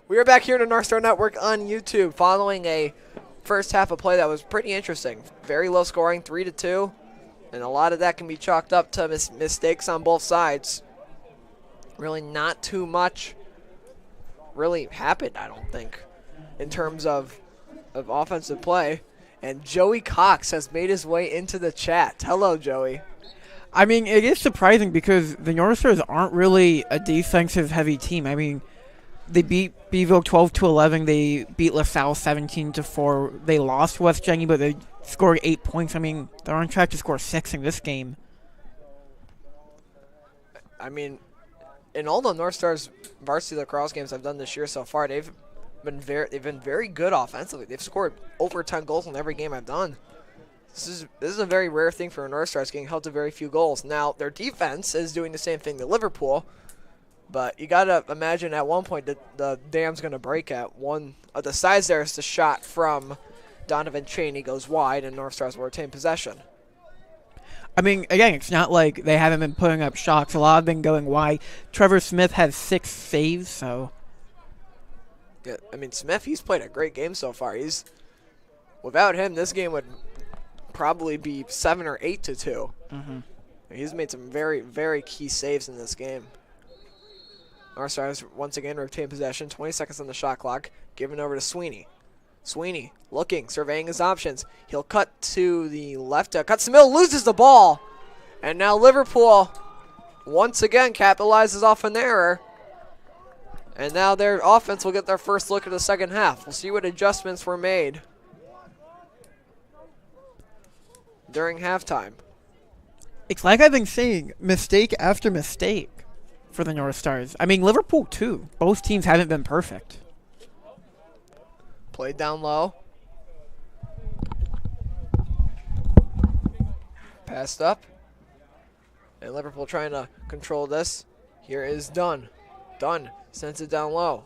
We are back here to North Star Network on YouTube following a first half of play that was pretty interesting. Very low scoring, 3-2. And a lot of that can be chalked up to mistakes on both sides. Really not too much really happened, I don't think, in terms of offensive play. And Joey Cox has made his way into the chat. Hello, Joey. I mean, it is surprising because the North Stars aren't really a defensive-heavy team. I mean, they beat Beeville 12-11. They beat LaSalle 17-4. They lost West Jenny, but they scored 8 points. I mean, they're on track to score 6 in this game. I mean, in all the North Stars varsity lacrosse games I've done this year so far, they've been very good offensively. They've scored over 10 goals in every game I've done. This is a very rare thing for a North Stars, getting held to very few goals. Now, their defense is doing the same thing to Liverpool, but you got to imagine at one point that the dam's going to break at one of the sides. There's the shot from Donovan Cheney goes wide, and North Stars will retain possession. I mean, again, it's not like they haven't been putting up shots. A lot have been going wide. Trevor Smith has 6 saves, so. Yeah, I mean, Smith, he's played a great game so far. Without him, this game would probably be 7 or 8-2. Mm-hmm. He's made some very, very key saves in this game. North Stars once again retain possession. 20 seconds on the shot clock. Given over to Sweeney. Sweeney looking, surveying his options. He'll cut to the left. Cuts the middle, loses the ball. And now Liverpool once again capitalizes off an error. And now their offense will get their first look at the second half. We'll see what adjustments were made during halftime. It's like I've been saying, mistake after mistake for the North Stars. I mean, Liverpool too. Both teams haven't been perfect. Played down low. Passed up. And Liverpool trying to control this. Here is Dunn. Dunn sends it down low.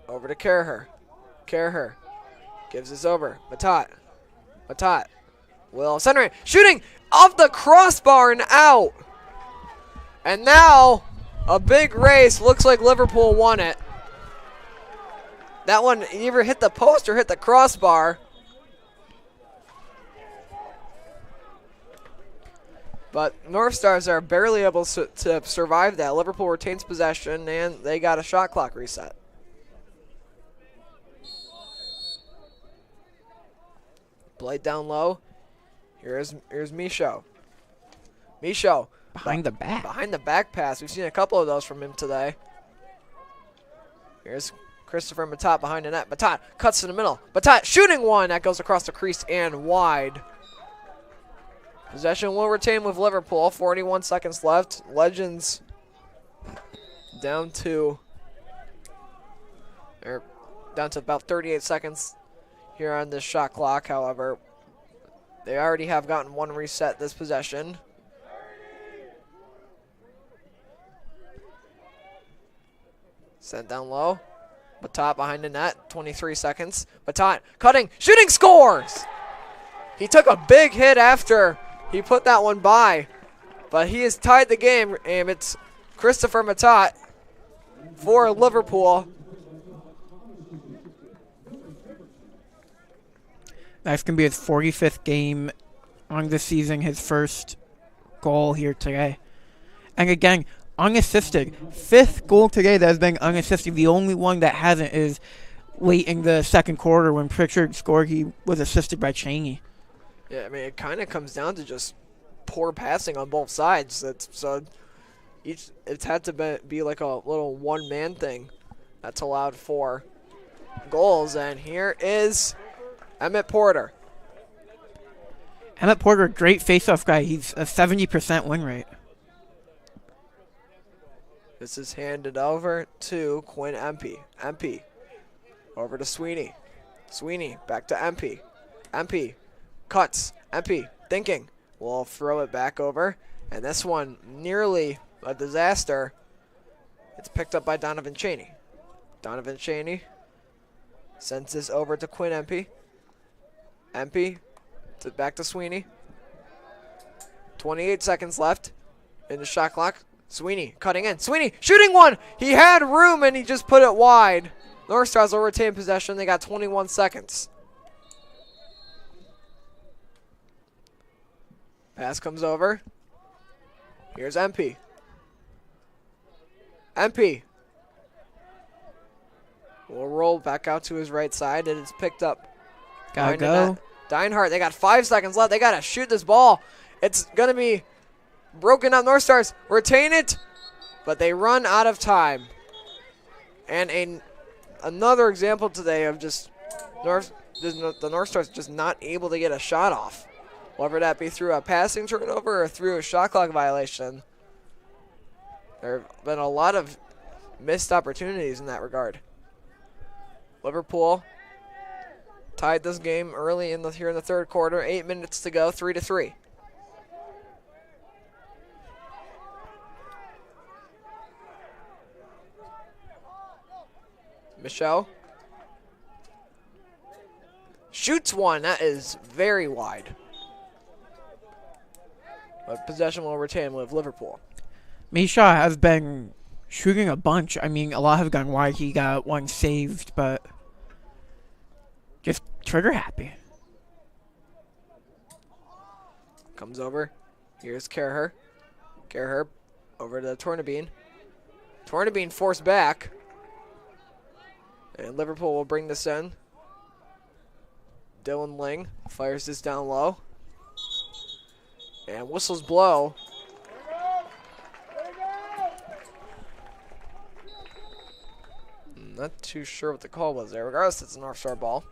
Over to Caraher. Caraher gives this over. Matat. Matat. Will center it. Shooting off the crossbar and out. And now a big race. Looks like Liverpool won it. That one either hit the post or hit the crossbar. But North Stars are barely able to survive that. Liverpool retains possession, and they got a shot clock reset. Played down low. Here's Michaud. Michaud. Behind the back. Behind the back pass. We've seen a couple of those from him today. Here's Christopher Matat behind the net. Matat cuts to the middle. Matat shooting one. That goes across the crease and wide. Possession will retain with Liverpool. 41 seconds left. Legends down to about 38 seconds here on this shot clock. However, they already have gotten one reset this possession. Sent down low. Matat behind the net, 23 seconds. Matat cutting, shooting, scores! He took a big hit after he put that one by, but he has tied the game, and it's Christopher Matat for Liverpool. That's going to be his 45th game on the season, his first goal here today. And again, unassisted. 5th goal today that has been unassisted. The only one that hasn't is late in the second quarter when Pritchard scored. He was assisted by Cheney. Yeah, I mean, it kind of comes down to just poor passing on both sides. It's had to be like a little one-man thing that's allowed for goals. And here is Emmett Porter. Emmett Porter, great face-off guy. He's a 70% win rate. This is handed over to Quinn Empey. Empey over to Sweeney. Sweeney back to Empey. Empey cuts. Empey thinking. We'll throw it back over. And this one nearly a disaster. It's picked up by Donovan Cheney. Donovan Cheney sends this over to Quinn Empey. Empey back to Sweeney. 28 seconds left in the shot clock. Sweeney cutting in. Sweeney shooting one. He had room and he just put it wide. North Stars will retain possession. They got 21 seconds. Pass comes over. Here's MP. MP will roll back out to his right side, and it's picked up. Gotta go. Dinehart, they got 5 seconds left. They got to shoot this ball. It's going to be broken up. North Stars retain it, but they run out of time. And another example today of just the North Stars just not able to get a shot off. Whether that be through a passing turnover or through a shot clock violation. There have been a lot of missed opportunities in that regard. Liverpool tied this game early here in the third quarter. 8 minutes to go, 3-3. Michelle shoots one. That is very wide. But possession will retain with Liverpool. Misha has been shooting a bunch. I mean, a lot have gone wide. He got one saved, but just trigger happy. Comes over. Here's Kerher. Kerher over to Tornabene. Tornabene forced back. And Liverpool will bring this in. Dylan Ling fires this down low. And whistles blow. Not too sure what the call was there. Regardless, it's a North Star ball.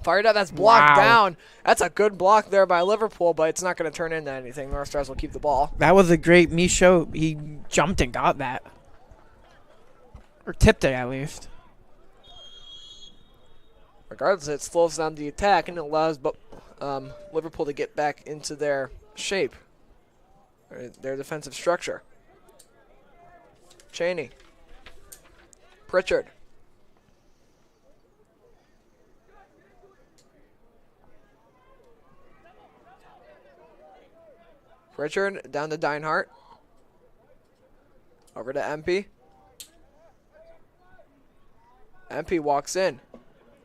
Fired up. That's blocked down. That's a good block there by Liverpool, but it's not going to turn into anything. North Stars will keep the ball. That was a great Misha. He jumped and got that. Or tipped it, at least. Regardless, it slows down the attack and it allows Liverpool to get back into their shape, their defensive structure. Cheney. Pritchard. Pritchard down to Dinehart. Over to MP. MP walks in.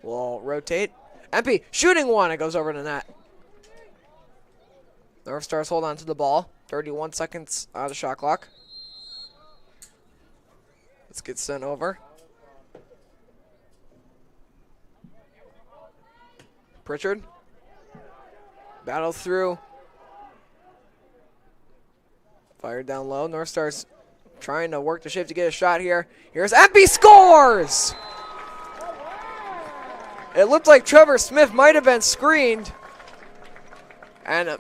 We'll rotate. MP shooting one. It goes over the net. North Stars hold on to the ball. 31 seconds on the shot clock. Let's get sent over. Pritchard. Battle through. Fired down low. North Stars trying to work the shape to get a shot here. Here's MP scores! It looked like Trevor Smith might have been screened. And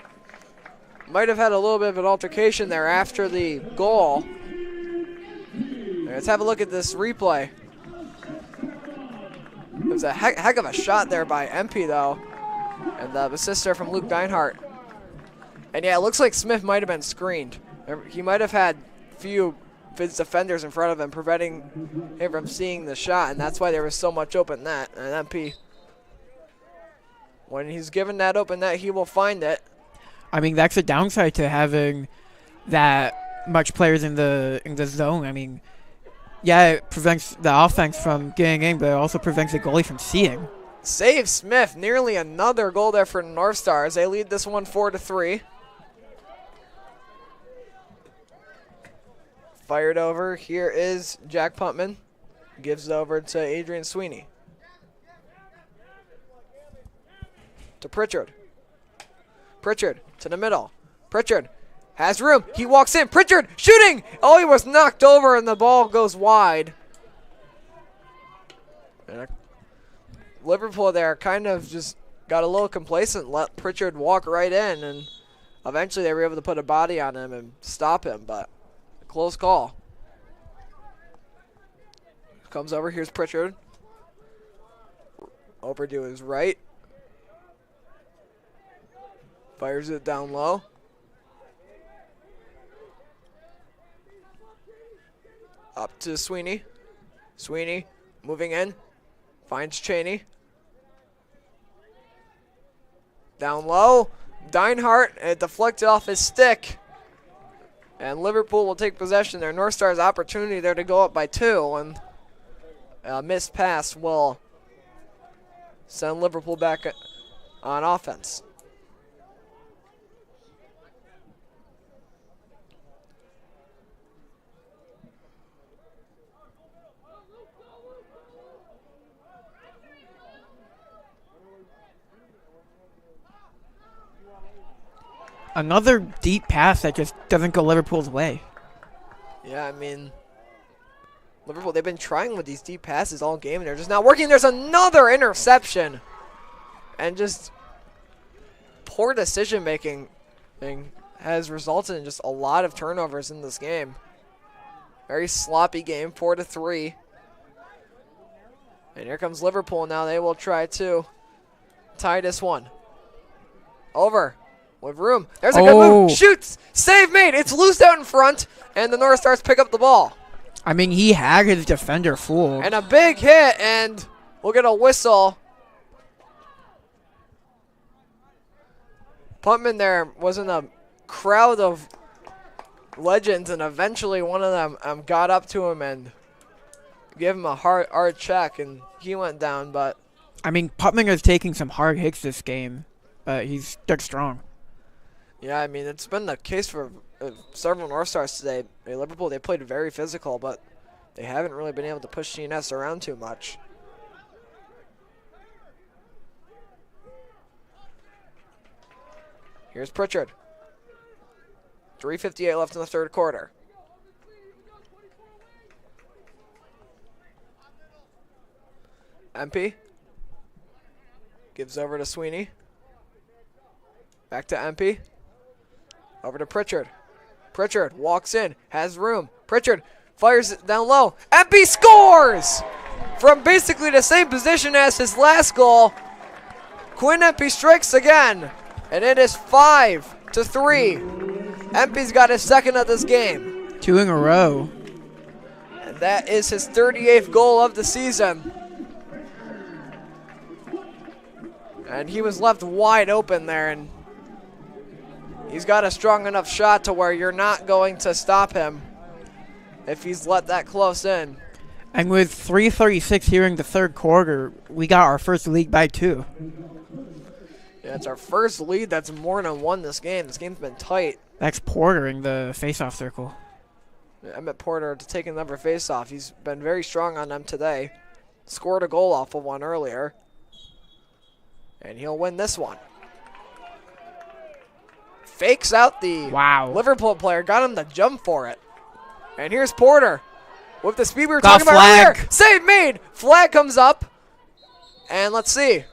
might have had a little bit of an altercation there after the goal. Let's have a look at this replay. It was a heck of a shot there by MP, though. And the assist there from Luke Dinehart. And yeah, it looks like Smith might have been screened. He might have had a few of his defenders in front of him, preventing him from seeing the shot. And that's why there was so much open net. And MP, when he's given that open net, he will find it. I mean, that's a downside to having that much players in the zone. I mean, yeah, it prevents the offense from getting in, but it also prevents the goalie from seeing. Save Smith. Nearly another goal there for North Stars. They lead this one 4-3. Fired over. Here is Jack Puntman. Gives it over to Adrian Sweeney. To Pritchard. Pritchard to the middle. Pritchard has room. He walks in. Pritchard shooting. Oh, he was knocked over and the ball goes wide. And Liverpool there kind of just got a little complacent, let Pritchard walk right in, and eventually they were able to put a body on him and stop him, but a close call. Comes over. Here's Pritchard. Over to his right. Fires it down low. Up to Sweeney. Sweeney moving in. Finds Cheney. Down low. Dinehart, it deflected off his stick. And Liverpool will take possession there. North Stars opportunity there to go up by 2. And A missed pass will send Liverpool back on offense. Another deep pass that just doesn't go Liverpool's way. Yeah, I mean, Liverpool, they've been trying with these deep passes all game, and they're just not working. There's another interception. And just poor decision-making has resulted in just a lot of turnovers in this game. Very sloppy game, 4-3. And here comes Liverpool now. They will try to tie this one. Over. With room. There's a good move. Shoots. Save made. It's loose out in front, and the North Stars pick up the ball. I mean, he had his defender fooled. And a big hit, and we'll get a whistle. Putman there was in a crowd of legends, and eventually one of them got up to him and gave him a hard check, and he went down. But I mean, Putman is taking some hard hits this game, but he's stuck strong. Yeah, I mean, it's been the case for several North Stars today. Liverpool, they played very physical, but they haven't really been able to push CNS around too much. Here's Pritchard. 3:58 left in the third quarter. MP gives over to Sweeney. Back to MP. Over to Pritchard. Pritchard walks in, has room. Pritchard fires it down low. MP scores! From basically the same position as his last goal. Quinn MP strikes again. And it is 5-3. MP's got his second of this game. 2 in a row. And that is his 38th goal of the season. And he was left wide open there, and he's got a strong enough shot to where you're not going to stop him if he's let that close in. And with 3:36 here in the third quarter, we got our first lead by 2. Yeah, it's our first lead that's more than one this game. This game's been tight. That's Porter in the faceoff circle. I met Porter to take another faceoff. He's been very strong on them today. Scored a goal off of one earlier. And he'll win this one. Fakes out the Liverpool player. Got him to jump for it. And here's Porter. With the speed we were talking about earlier. Save made. Flag comes up. And let's see.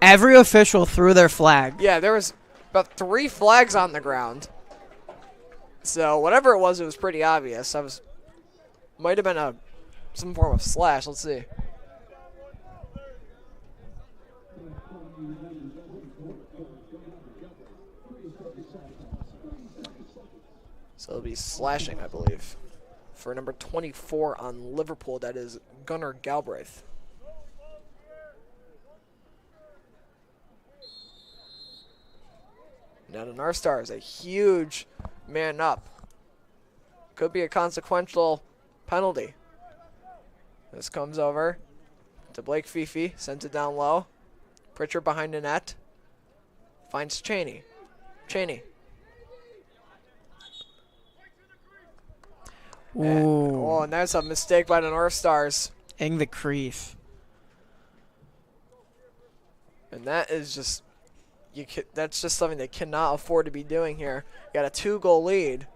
Every official threw their flag. Yeah, there was about 3 flags on the ground. So whatever it was pretty obvious. Might have been some form of slash. Let's see. So it'll be slashing, I believe, for number 24 on Liverpool. That is Gunnar Galbraith. Now the North Stars, a huge man up. Could be a consequential penalty. This comes over to Blake Fifi, sends it down low. Pritchard behind the net. Finds Cheney. Cheney. Ooh. And that's a mistake by the North Stars. In the crease. And that is just, that's just something they cannot afford to be doing here. You got a 2-goal lead.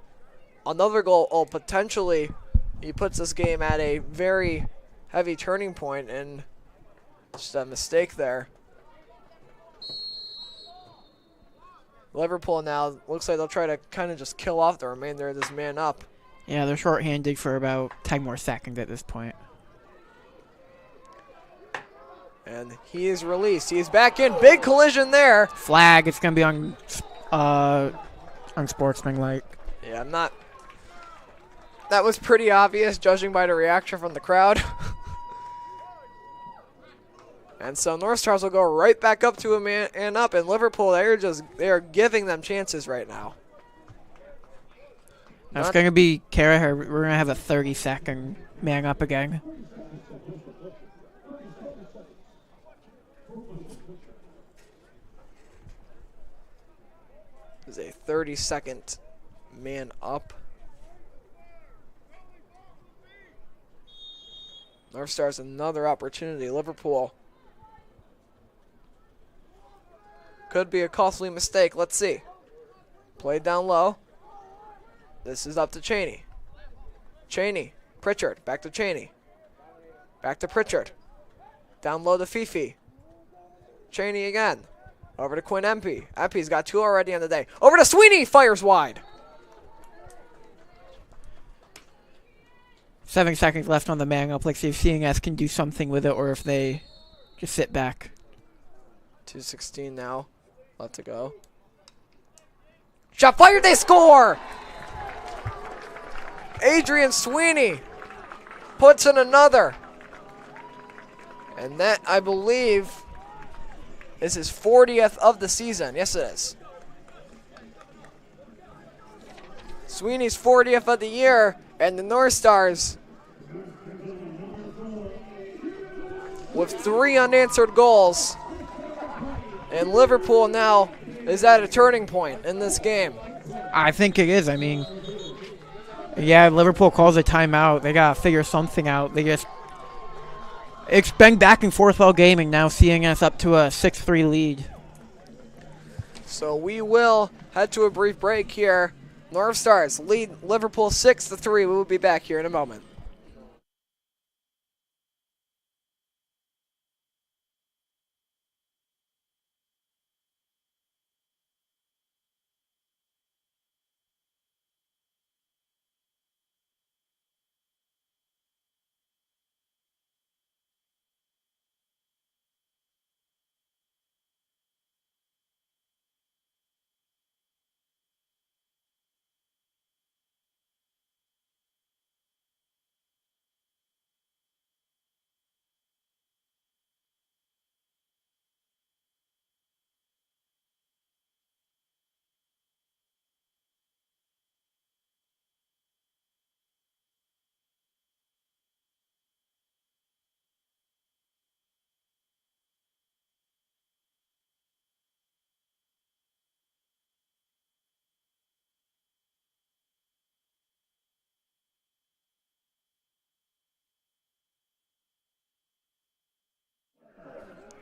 Another goal, potentially, he puts this game at a very heavy turning point, and just a mistake there. Liverpool now looks like they'll try to kind of just kill off the remainder of this man up. Yeah, they're short-handed for about 10 more seconds at this point. And he is released. He is back in. Big collision there. Flag. It's going to be unsportsmanlike. Yeah, I'm not. That was pretty obvious, judging by the reaction from the crowd. And so North Stars will go right back up to a man up, and Liverpool, they are giving them chances right now. That's going to be Karaher. We're going to have a 30-second man up again. is a 30-second man up. North Stars another opportunity. Liverpool. Could be a costly mistake. Let's see. Played down low. This is up to Cheney. Cheney. Pritchard. Back to Cheney. Back to Pritchard. Down low to Fifi. Cheney again. Over to Quinn Empey. Empey's got 2 already on the day. Over to Sweeney. Fires wide. 7 seconds left on the man up. Let's see if CNS can do something with it or if they just sit back. 2:16 now. Left to go. Shot fired. They score. Adrian Sweeney puts in another. And that, I believe, is his 40th of the season. Yes, it is. Sweeney's 40th of the year, and the North Stars with 3 unanswered goals. And Liverpool now is at a turning point in this game. I think it is. I mean, yeah, Liverpool calls a timeout. They got to figure something out. It's been back and forth all game, and now seeing us up to a 6-3 lead. So we will head to a brief break here. North Stars lead Liverpool 6-3. We will be back here in a moment.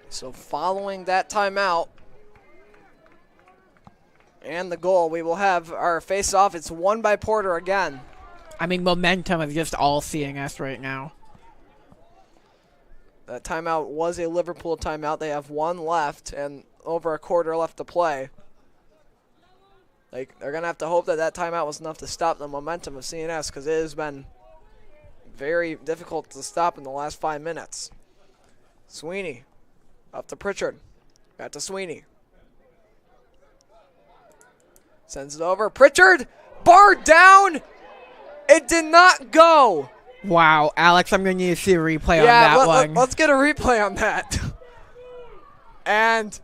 So following that timeout and the goal, we will have our face-off. It's won by Porter again. I mean, momentum is just all CNS right now. That timeout was a Liverpool timeout. They have 1 left and over a quarter left to play. They're going to have to hope that that timeout was enough to stop the momentum of CNS, because it has been very difficult to stop in the last 5 minutes. Sweeney. Up to Pritchard. Back to Sweeney. Sends it over. Pritchard! Bar down! It did not go! Wow, Alex, I'm going to need to see a replay on that one. Let's get a replay on that. And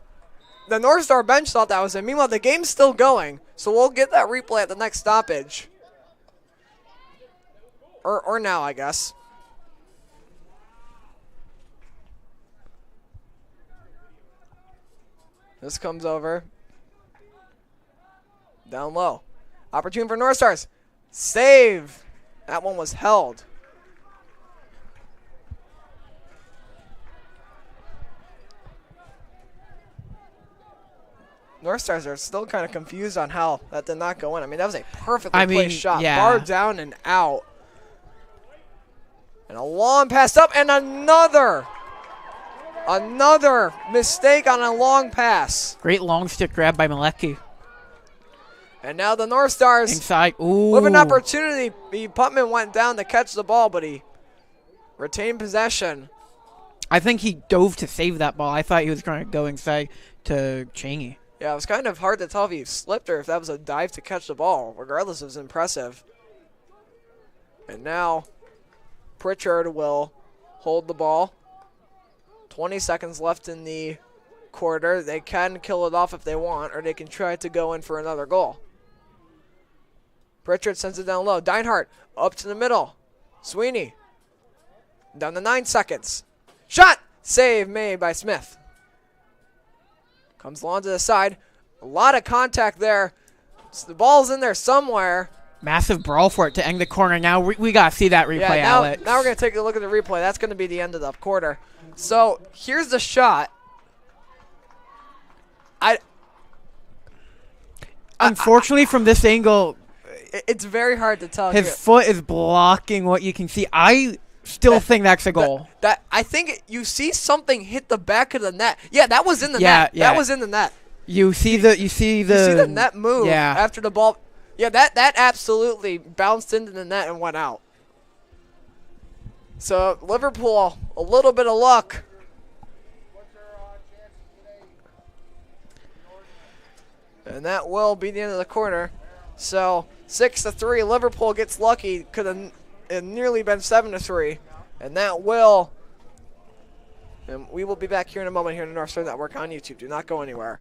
the North Star bench thought that was it. Meanwhile, the game's still going, so we'll get that replay at the next stoppage. Or now, I guess. This comes over. Down low. Opportunity for North Stars. Save. That one was held. North Stars are still kind of confused on how that did not go in. I mean, that was a perfectly placed shot. Yeah. Bar down and out. And a long pass up and another mistake on a long pass. Great long stick grab by Malecki. And now the North Stars inside. Ooh. With an opportunity. Putman went down to catch the ball, but he retained possession. I think he dove to save that ball. I thought he was going to go inside to Cheney. Yeah, it was kind of hard to tell if he slipped or if that was a dive to catch the ball. Regardless, it was impressive. And now Pritchard will hold the ball. 20 seconds left in the quarter. They can kill it off if they want, or they can try to go in for another goal. Pritchard sends it down low. Deinhardt up to the middle. Sweeney down to 9 seconds. Shot! Save made by Smith. Comes along to the side. A lot of contact there. The ball's in there somewhere. Massive brawl for it to end the corner. Now we got to see that replay, Yeah, now, Alex. now we're going to take a look at the replay. That's going to be the end of the quarter. So here's the shot. Unfortunately, from this angle, it's very hard to tell. His foot is blocking what you can see. I still think that's a goal. That I think you see something hit the back of the net. Yeah, that was in the net. Yeah. That was in the net. You see the net move after the ball. Yeah, that absolutely bounced into the net and went out. So Liverpool, a little bit of luck. And that will be the end of the quarter. So 6-3, Liverpool gets lucky. Could have nearly been 7-3, and that will. And we will be back here in a moment here in the North Star Network on YouTube. Do not go anywhere.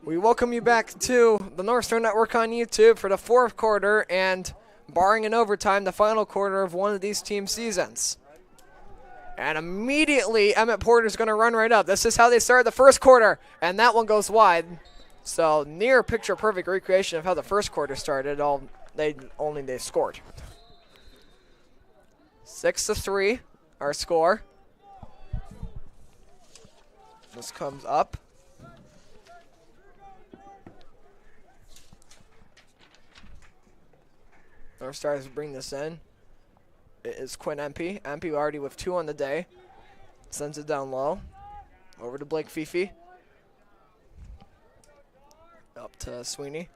We welcome you back to the North Star Network on YouTube for the fourth quarter and, barring an overtime, the final quarter of one of these team seasons. And immediately, Emmett Porter's going to run right up. This is how they started the first quarter, and that one goes wide. So near picture-perfect recreation of how the first quarter started. They scored. 6-3, our score. This comes up. North Stars bring this in. It is Quinn Empey. Empey already with 2 on the day. Sends it down low. Over to Blake Fifi. Up to Sweeney.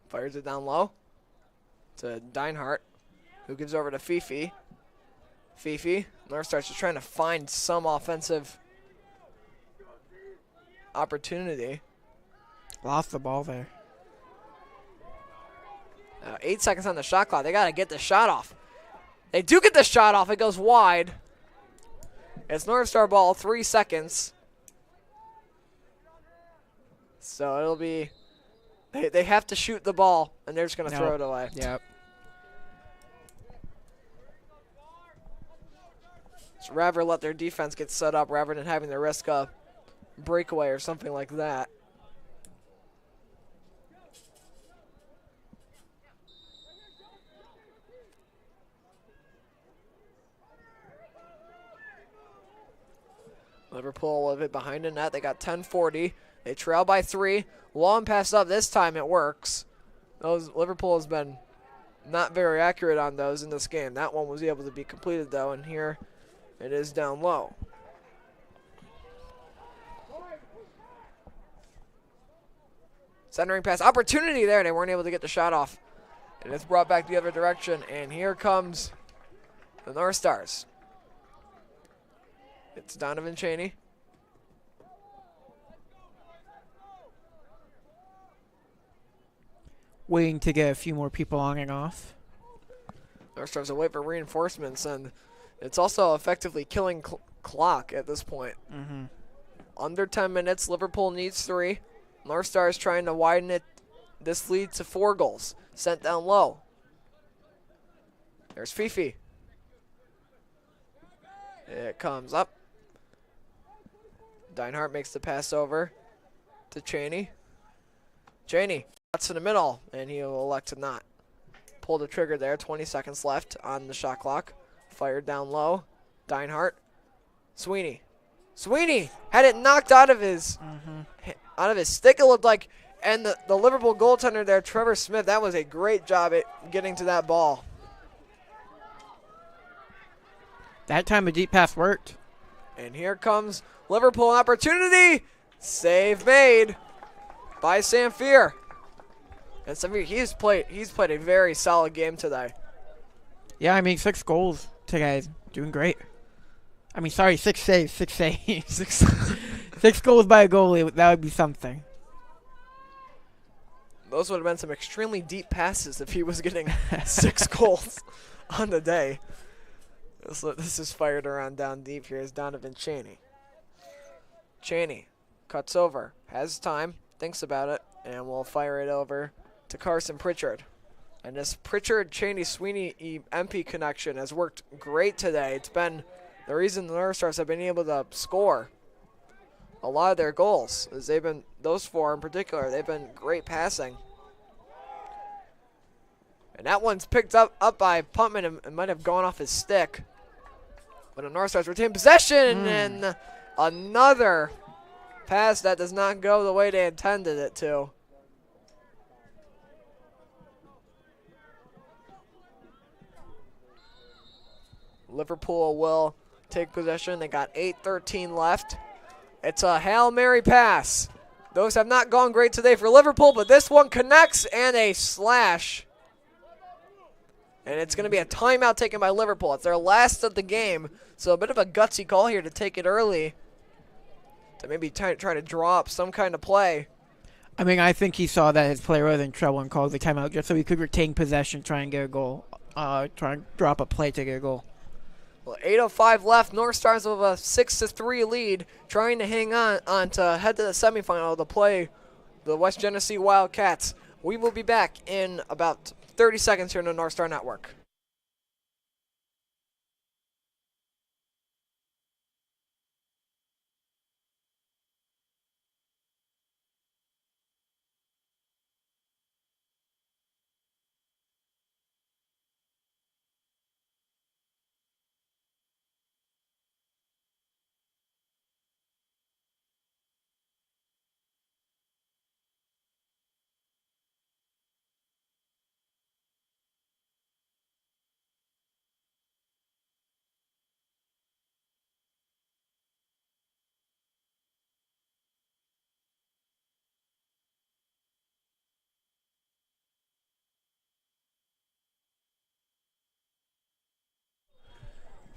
Fires it down low to Deinhardt, who gives over to Fifi. Fifi. North Stars just trying to find some offensive opportunity. Lost the ball there. 8 seconds on the shot clock. They got to get the shot off. They do get the shot off. It goes wide. It's North Star ball, 3 seconds. So it'll be, they have to shoot the ball, and they're just going to throw it away. Yep. So rather let their defense get set up rather than having to risk a breakaway or something like that. Liverpool a bit behind the net. They got 10-40. They trail by 3. Long pass up. This time it works. Liverpool has been not very accurate on those in this game. That one was able to be completed though, and here it is down low. Centering pass opportunity there. They weren't able to get the shot off. And it's brought back the other direction. And here comes the North Stars. It's Donovan Cheney. Waiting to get a few more people on and off. North Stars will wait for reinforcements, and it's also effectively killing clock at this point. Mm-hmm. Under 10 minutes, Liverpool needs 3. North Stars trying to widen this lead to 4 goals. Sent down low. There's Fifi. It comes up. Deinhardt makes the pass over to Cheney. Cheney cuts in the middle, and he'll elect to not pull the trigger there. 20 seconds left on the shot clock. Fired down low. Deinhardt. Sweeney. Sweeney had it knocked out of his stick. It looked like And the Liverpool goaltender there, Trevor Smith, that was a great job at getting to that ball. That time a deep pass worked. And here comes Liverpool opportunity. Save made by Samfir. And Samfir, he's played a very solid game today. Yeah, I mean 6 goals today. Doing great. I mean, sorry, 6 saves. 6 saves. 6 goals by a goalie. That would be something. Those would have been some extremely deep passes if he was getting 6 goals on the day. This is fired around down deep here is Donovan Cheney. Cheney cuts over, has time, thinks about it, and will fire it over to Carson Pritchard. And this Pritchard-Cheney-Sweeney MP connection has worked great today. It's been the reason the North Stars have been able to score a lot of their goals. As they've been, those 4 in particular, they've been great passing. And that one's picked up by Puntman and might have gone off his stick. But the North Stars retain possession, and another pass that does not go the way they intended it to. Liverpool will take possession. They got 8:13 left. It's a Hail Mary pass. Those have not gone great today for Liverpool, but this one connects and a slash. And it's going to be a timeout taken by Liverpool. It's their last of the game, so a bit of a gutsy call here to take it early to maybe try to draw up some kind of play. I mean, I think he saw that his player was in trouble and called the timeout just so he could retain possession, try and get a goal, try and drop a play to get a goal. Well, 8:05 left. North Stars with a 6-3 lead, trying to hang on to head to the semifinal to play the West Genesee Wildcats. We will be back in about 30 seconds here on the North Star Network.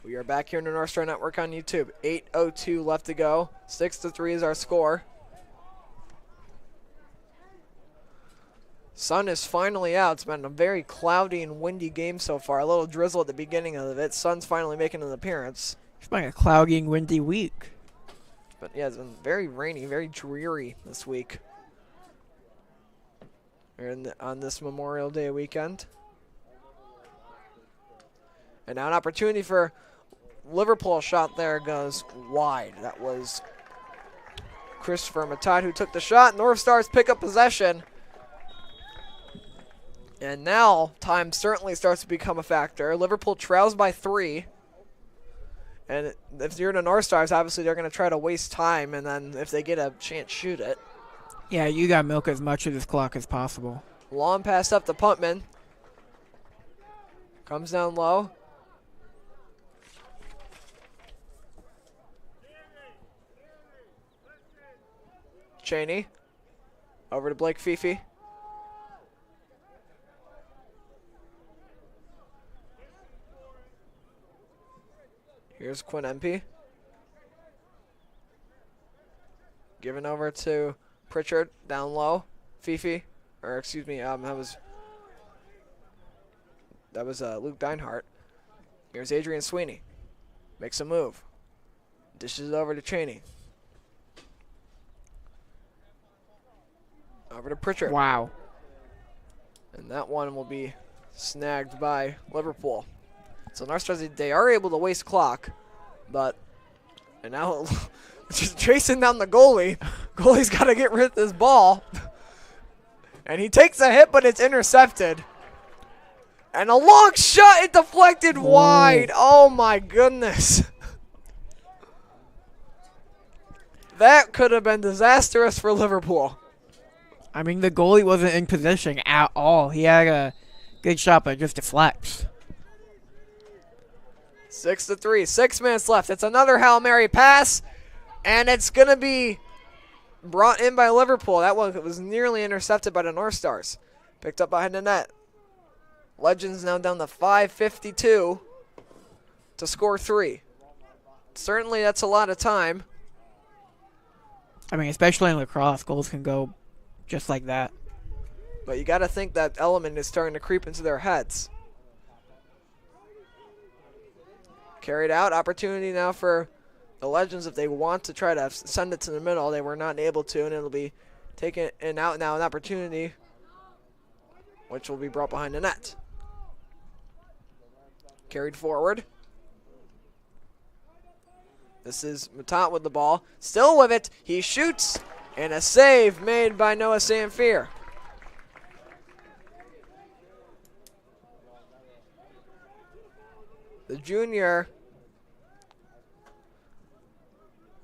We are back here in the North Star Network on YouTube. 8:02 left to go. 6-3 is our score. Sun is finally out. It's been a very cloudy and windy game so far. A little drizzle at the beginning of it. Sun's finally making an appearance. It's been a cloudy and windy week. But yeah, it's been very rainy, very dreary this week. We're on this Memorial Day weekend. And now an opportunity for Liverpool. Shot there goes wide. That was Christopher Matad who took the shot. North Stars pick up possession. And now time certainly starts to become a factor. Liverpool trails by 3. And if you're the North Stars, obviously they're going to try to waste time. And then if they get a chance, shoot it. Yeah, you got to milk as much of this clock as possible. Long pass up to Puntman. Comes down low. Cheney. Over to Blake Fifi. Here's Quinn MP. Given over to Pritchard, down low. Fifi, or excuse me, that was Luke Deinhardt. Here's Adrian Sweeney. Makes a move. Dishes it over to Cheney. Over to Pritchard. Wow. And that one will be snagged by Liverpool. So North Stars, they are able to waste clock, but and now just chasing down the goalie. Goalie's got to get rid of this ball. And he takes a hit, but it's intercepted. And a long shot, it deflected wide. Oh my goodness. That could have been disastrous for Liverpool. I mean, the goalie wasn't in position at all. He had a good shot, but it just deflects. 6-3, 6 minutes left. It's another Hail Mary pass, and it's going to be brought in by Liverpool. That one was nearly intercepted by the North Stars. Picked up behind the net. Legends now down to 5:52 to score 3. Certainly that's a lot of time. I mean, especially in lacrosse, goals can go just like that. But you got to think that element is starting to creep into their heads. Carried out. Opportunity now for the Legends if they want to try to send it to the middle. They were not able to, and it'll be taken and out now. An opportunity which will be brought behind the net. Carried forward. This is Matat with the ball. Still with it. He shoots, and a save made by Noah Samfier. The junior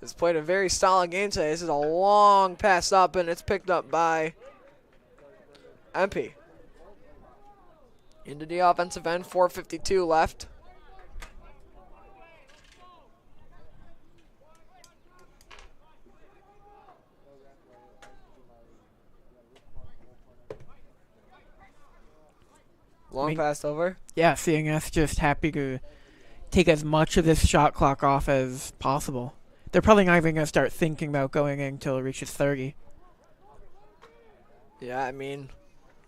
has played a very solid game today. This is a long pass up, and it's picked up by MP. Into the offensive end, 4:52 left. Long pass over. Yeah, CNS just happy to take as much of this shot clock off as possible. They're probably not even going to start thinking about going in until it reaches 30. Yeah, I mean,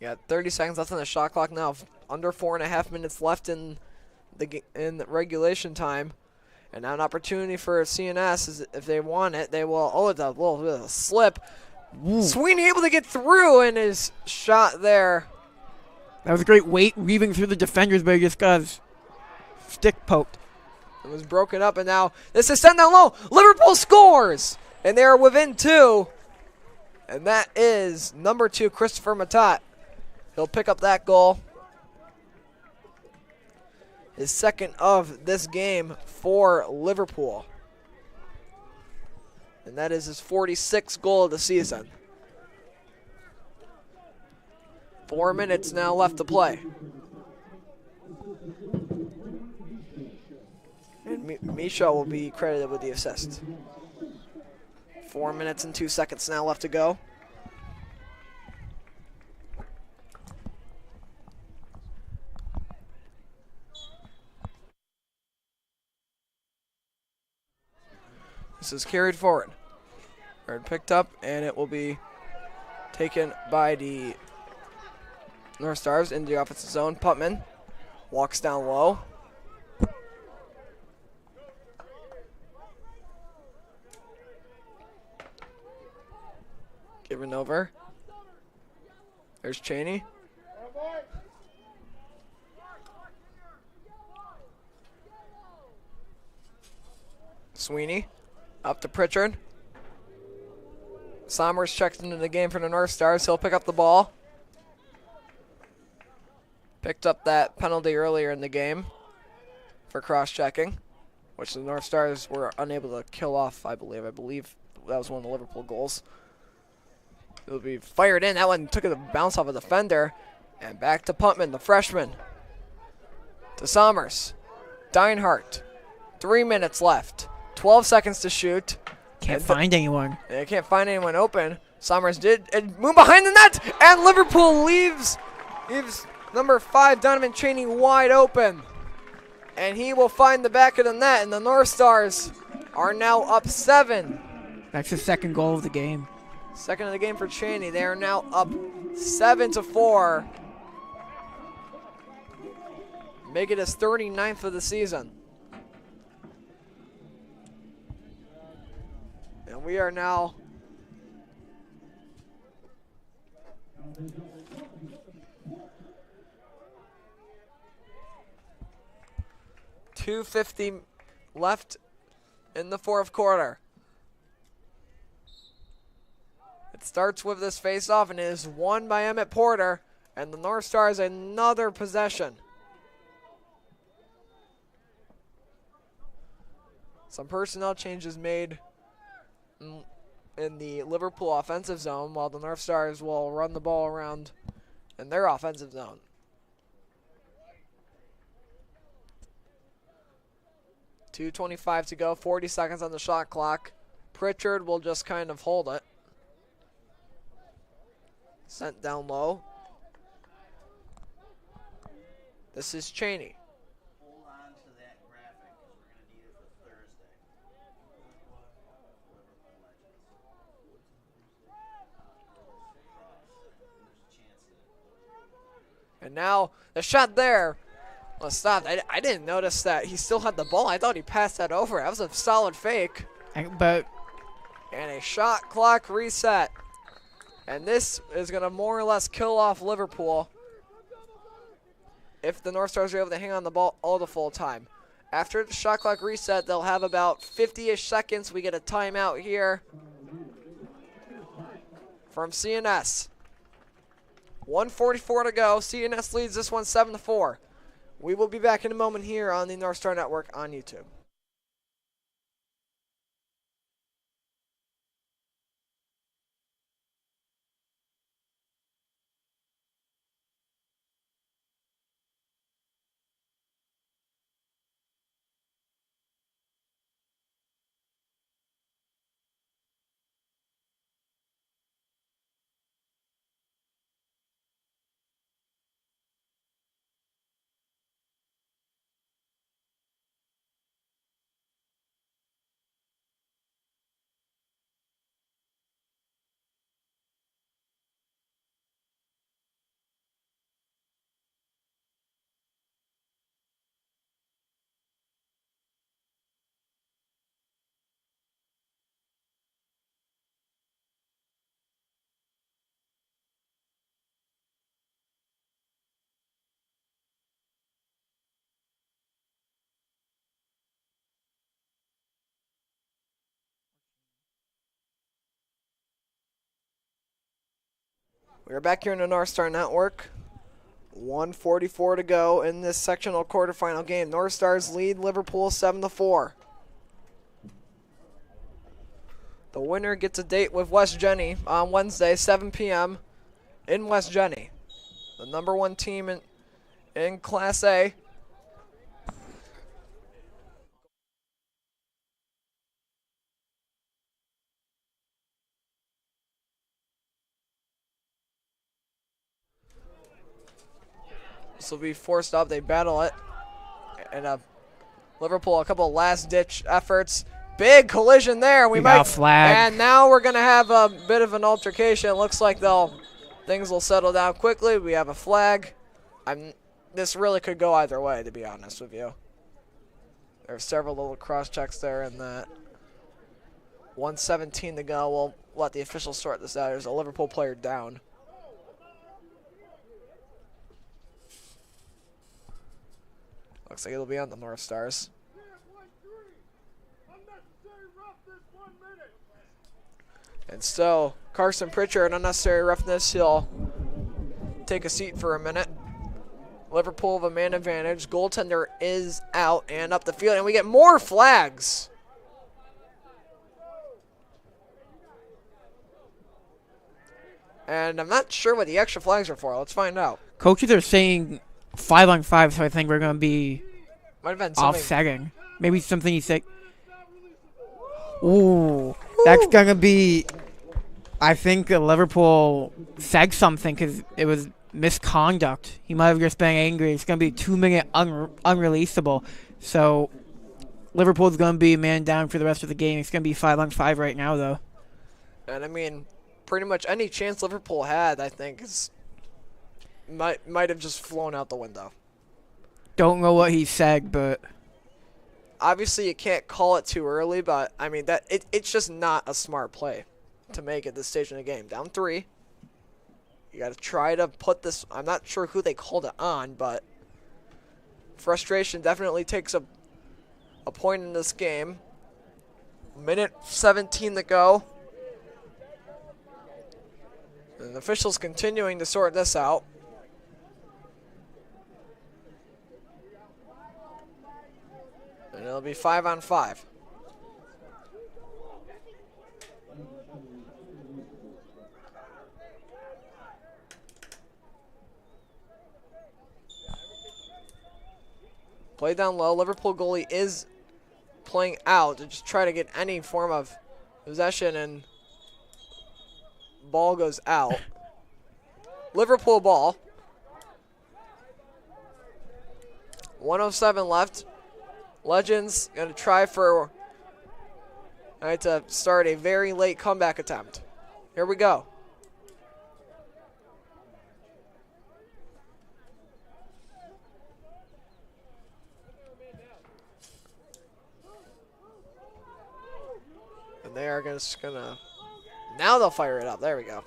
you got 30 seconds left on the shot clock now. Under 4.5 minutes left in the regulation time. And now an opportunity for CNS is if they want it, they will. Oh, it's a little bit of a slip. Ooh. Sweeney able to get through in his shot there. That was a great weight weaving through the defenders, but he just got his stick poked. It was broken up, and now this is sent down low. Liverpool scores, and they are within 2. And that is number 2, Christopher Matat. He'll pick up that goal. His second of this game for Liverpool. And that is his 46th goal of the season. 4 minutes now left to play. And Misha will be credited with the assist. 4 minutes and 2 seconds now left to go. This is carried forward. Or picked up, and it will be taken by the North Stars into the offensive zone. Putman walks down low. Given over. There's Cheney. Sweeney up to Pritchard. Somers checks into the game for the North Stars. He'll pick up the ball. Picked up that penalty earlier in the game for cross-checking, which the North Stars were unable to kill off, I believe. I believe that was one of the Liverpool goals. It'll be fired in. That one took a bounce off a defender. And back to Puntman, the freshman. To Somers. Deinhardt. 3 minutes left. 12 seconds to shoot. Can't find anyone. They can't find anyone open. Somers did move behind the net, and Liverpool leaves number 5, Donovan Cheney, wide open. And he will find the back of the net, and the North Stars are now up 7. That's his second goal of the game. Second of the game for Cheney. They are now up 7-4. Make it his 39th of the season. And we are now .250 left in the fourth quarter. It starts with this face-off, and it is won by Emmett Porter, and the North Stars another possession. Some personnel changes made in the Liverpool offensive zone, while the North Stars will run the ball around in their offensive zone. .2:25 to go, 40 seconds on the shot clock. Pritchard will just kind of hold it. Sent down low. This is Cheney. Hold on to that graphic because we're going to need it for Thursday. Liverpool Legends. And now the shot there was stopped. I didn't notice that he still had the ball. I thought he passed that over. That was a solid fake. But And a shot clock reset. And this is going to more or less kill off Liverpool if the North Stars are able to hang on the ball all the full time. After the shot clock reset, they'll have about 50-ish seconds. We get a timeout here from CNS. 1:44 to go. CNS leads this one 7-4. We will be back in a moment here on the North Star Network on YouTube. We're back here in the North Star Network. 1:44 to go in this sectional quarterfinal game. North Stars lead Liverpool 7-4. The winner gets a date with West Jenny on Wednesday, 7 p.m. in West Jenny. The number one team in Class A. This will be forced up. They battle it. And Liverpool, a couple of last-ditch efforts. Big collision there. We might flag. And now we're going to have a bit of an altercation. It looks like things will settle down quickly. We have a flag. This really could go either way, to be honest with you. There are several little cross-checks there in that. 1:17 to go. We'll let the officials sort this out. There's a Liverpool player down. Looks like it'll be on the North Stars. And so, Carson Pritchard, unnecessary roughness. He'll take a seat for a minute. Liverpool have a man advantage. Goaltender is out and up the field. And we get more flags. And I'm not sure what the extra flags are for. Let's find out. coaches are saying 5-on-5, so I think we're going to be Might have been something. offsetting. Maybe something you say. Ooh, that's going to be. I think Liverpool said something because it was misconduct. He might have just been angry. It's going to be 2-minute unreleasable. So Liverpool's going to be man down for the rest of the game. It's going to be 5-on-5 right now, though. And I mean, pretty much any chance Liverpool had, I think, might have just flown out the window. Don't know what he said, but Obviously, you can't call it too early, but I mean it's just not a smart play to make at this stage in the game. Down 3. You got to try to put this. I'm not sure who they called it on, but frustration definitely takes a point in this game. Minute 17 to go. And the officials continuing to sort this out. And it'll be 5-on-5. Play down low. Liverpool goalie is playing out to just try to get any form of possession, and ball goes out. Liverpool ball. 1:07 left. Legends going to try to start a very late comeback attempt. Here we go. And they are just gonna. Now they'll fire it up. There we go.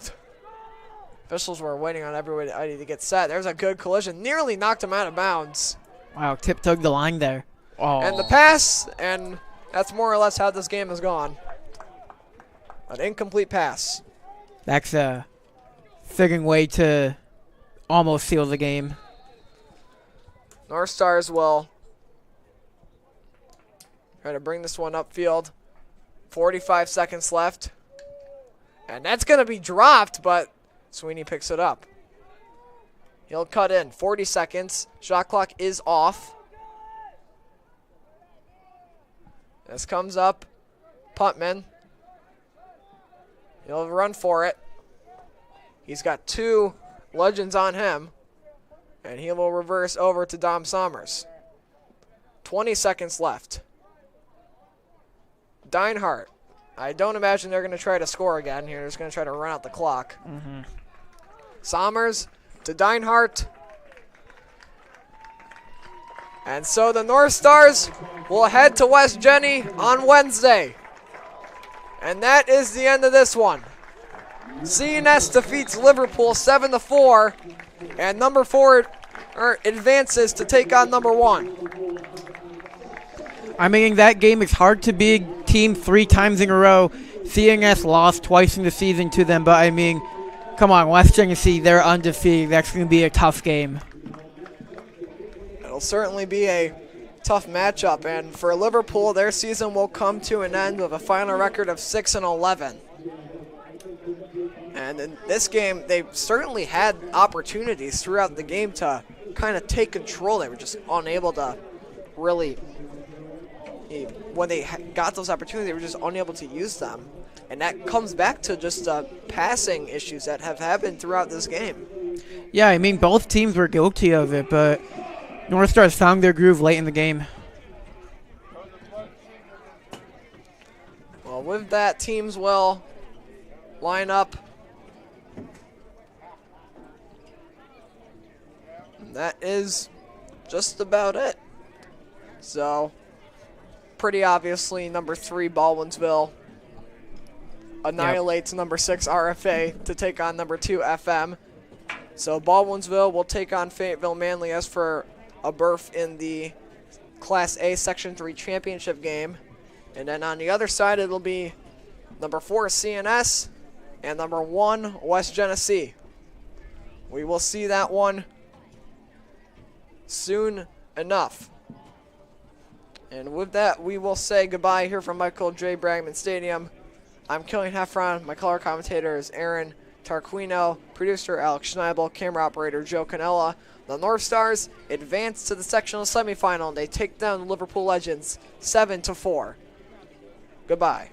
Officials were waiting on everybody to get set. There's a good collision. Nearly knocked him out of bounds. Wow, tip-toed the line there. Oh. And the pass, and that's more or less how this game has gone. An incomplete pass. That's a fitting way to almost seal the game. North Stars will try to bring this one upfield. 45 seconds left. And that's going to be dropped, but Sweeney picks it up. He'll cut in. 40 seconds. Shot clock is off. This comes up. Puntman. He'll run for it. He's got 2 Legends on him. And he will reverse over to Dom Sommers. 20 seconds left. Deinhardt. I don't imagine they're going to try to score again here. They're just going to try to run out the clock. Sommers to Deinhardt. And so the North Stars will head to West Jenny on Wednesday. And that is the end of this one. CNS defeats Liverpool 7-4. And number 4 advances to take on number 1. I mean, that game is hard to beat team 3 times in a row. CNS lost twice in the season to them, but I mean, come on, West Genesee, they're undefeated. That's going to be a tough game. It'll certainly be a tough matchup, and for Liverpool, their season will come to an end with a final record of 6-11. And in this game, they certainly had opportunities throughout the game to kind of take control. They were just unable to really. When they got those opportunities, they were just unable to use them. And that comes back to just passing issues that have happened throughout this game. Yeah, I mean, both teams were guilty of it, but North Stars found their groove late in the game. Well, with that, teams will line up. And that is just about it. So, pretty obviously, number 3 Baldwinsville annihilates number 6 RFA to take on number 2 FM. So Baldwinsville will take on Fayetteville Manly as for a berth in the Class A Section 3 championship game. And then on the other side, it'll be number 4 CNS and number 1 West Genesee. We will see that one soon enough. And with that, we will say goodbye here from Michael J. Bragman Stadium. I'm Killian Heffron. My color commentator is Aaron Tarquinio. Producer Alex Schneible. Camera operator Joe Canella. The North Stars advance to the sectional semifinal, and they take down the Liverpool Legends 7-4. Goodbye.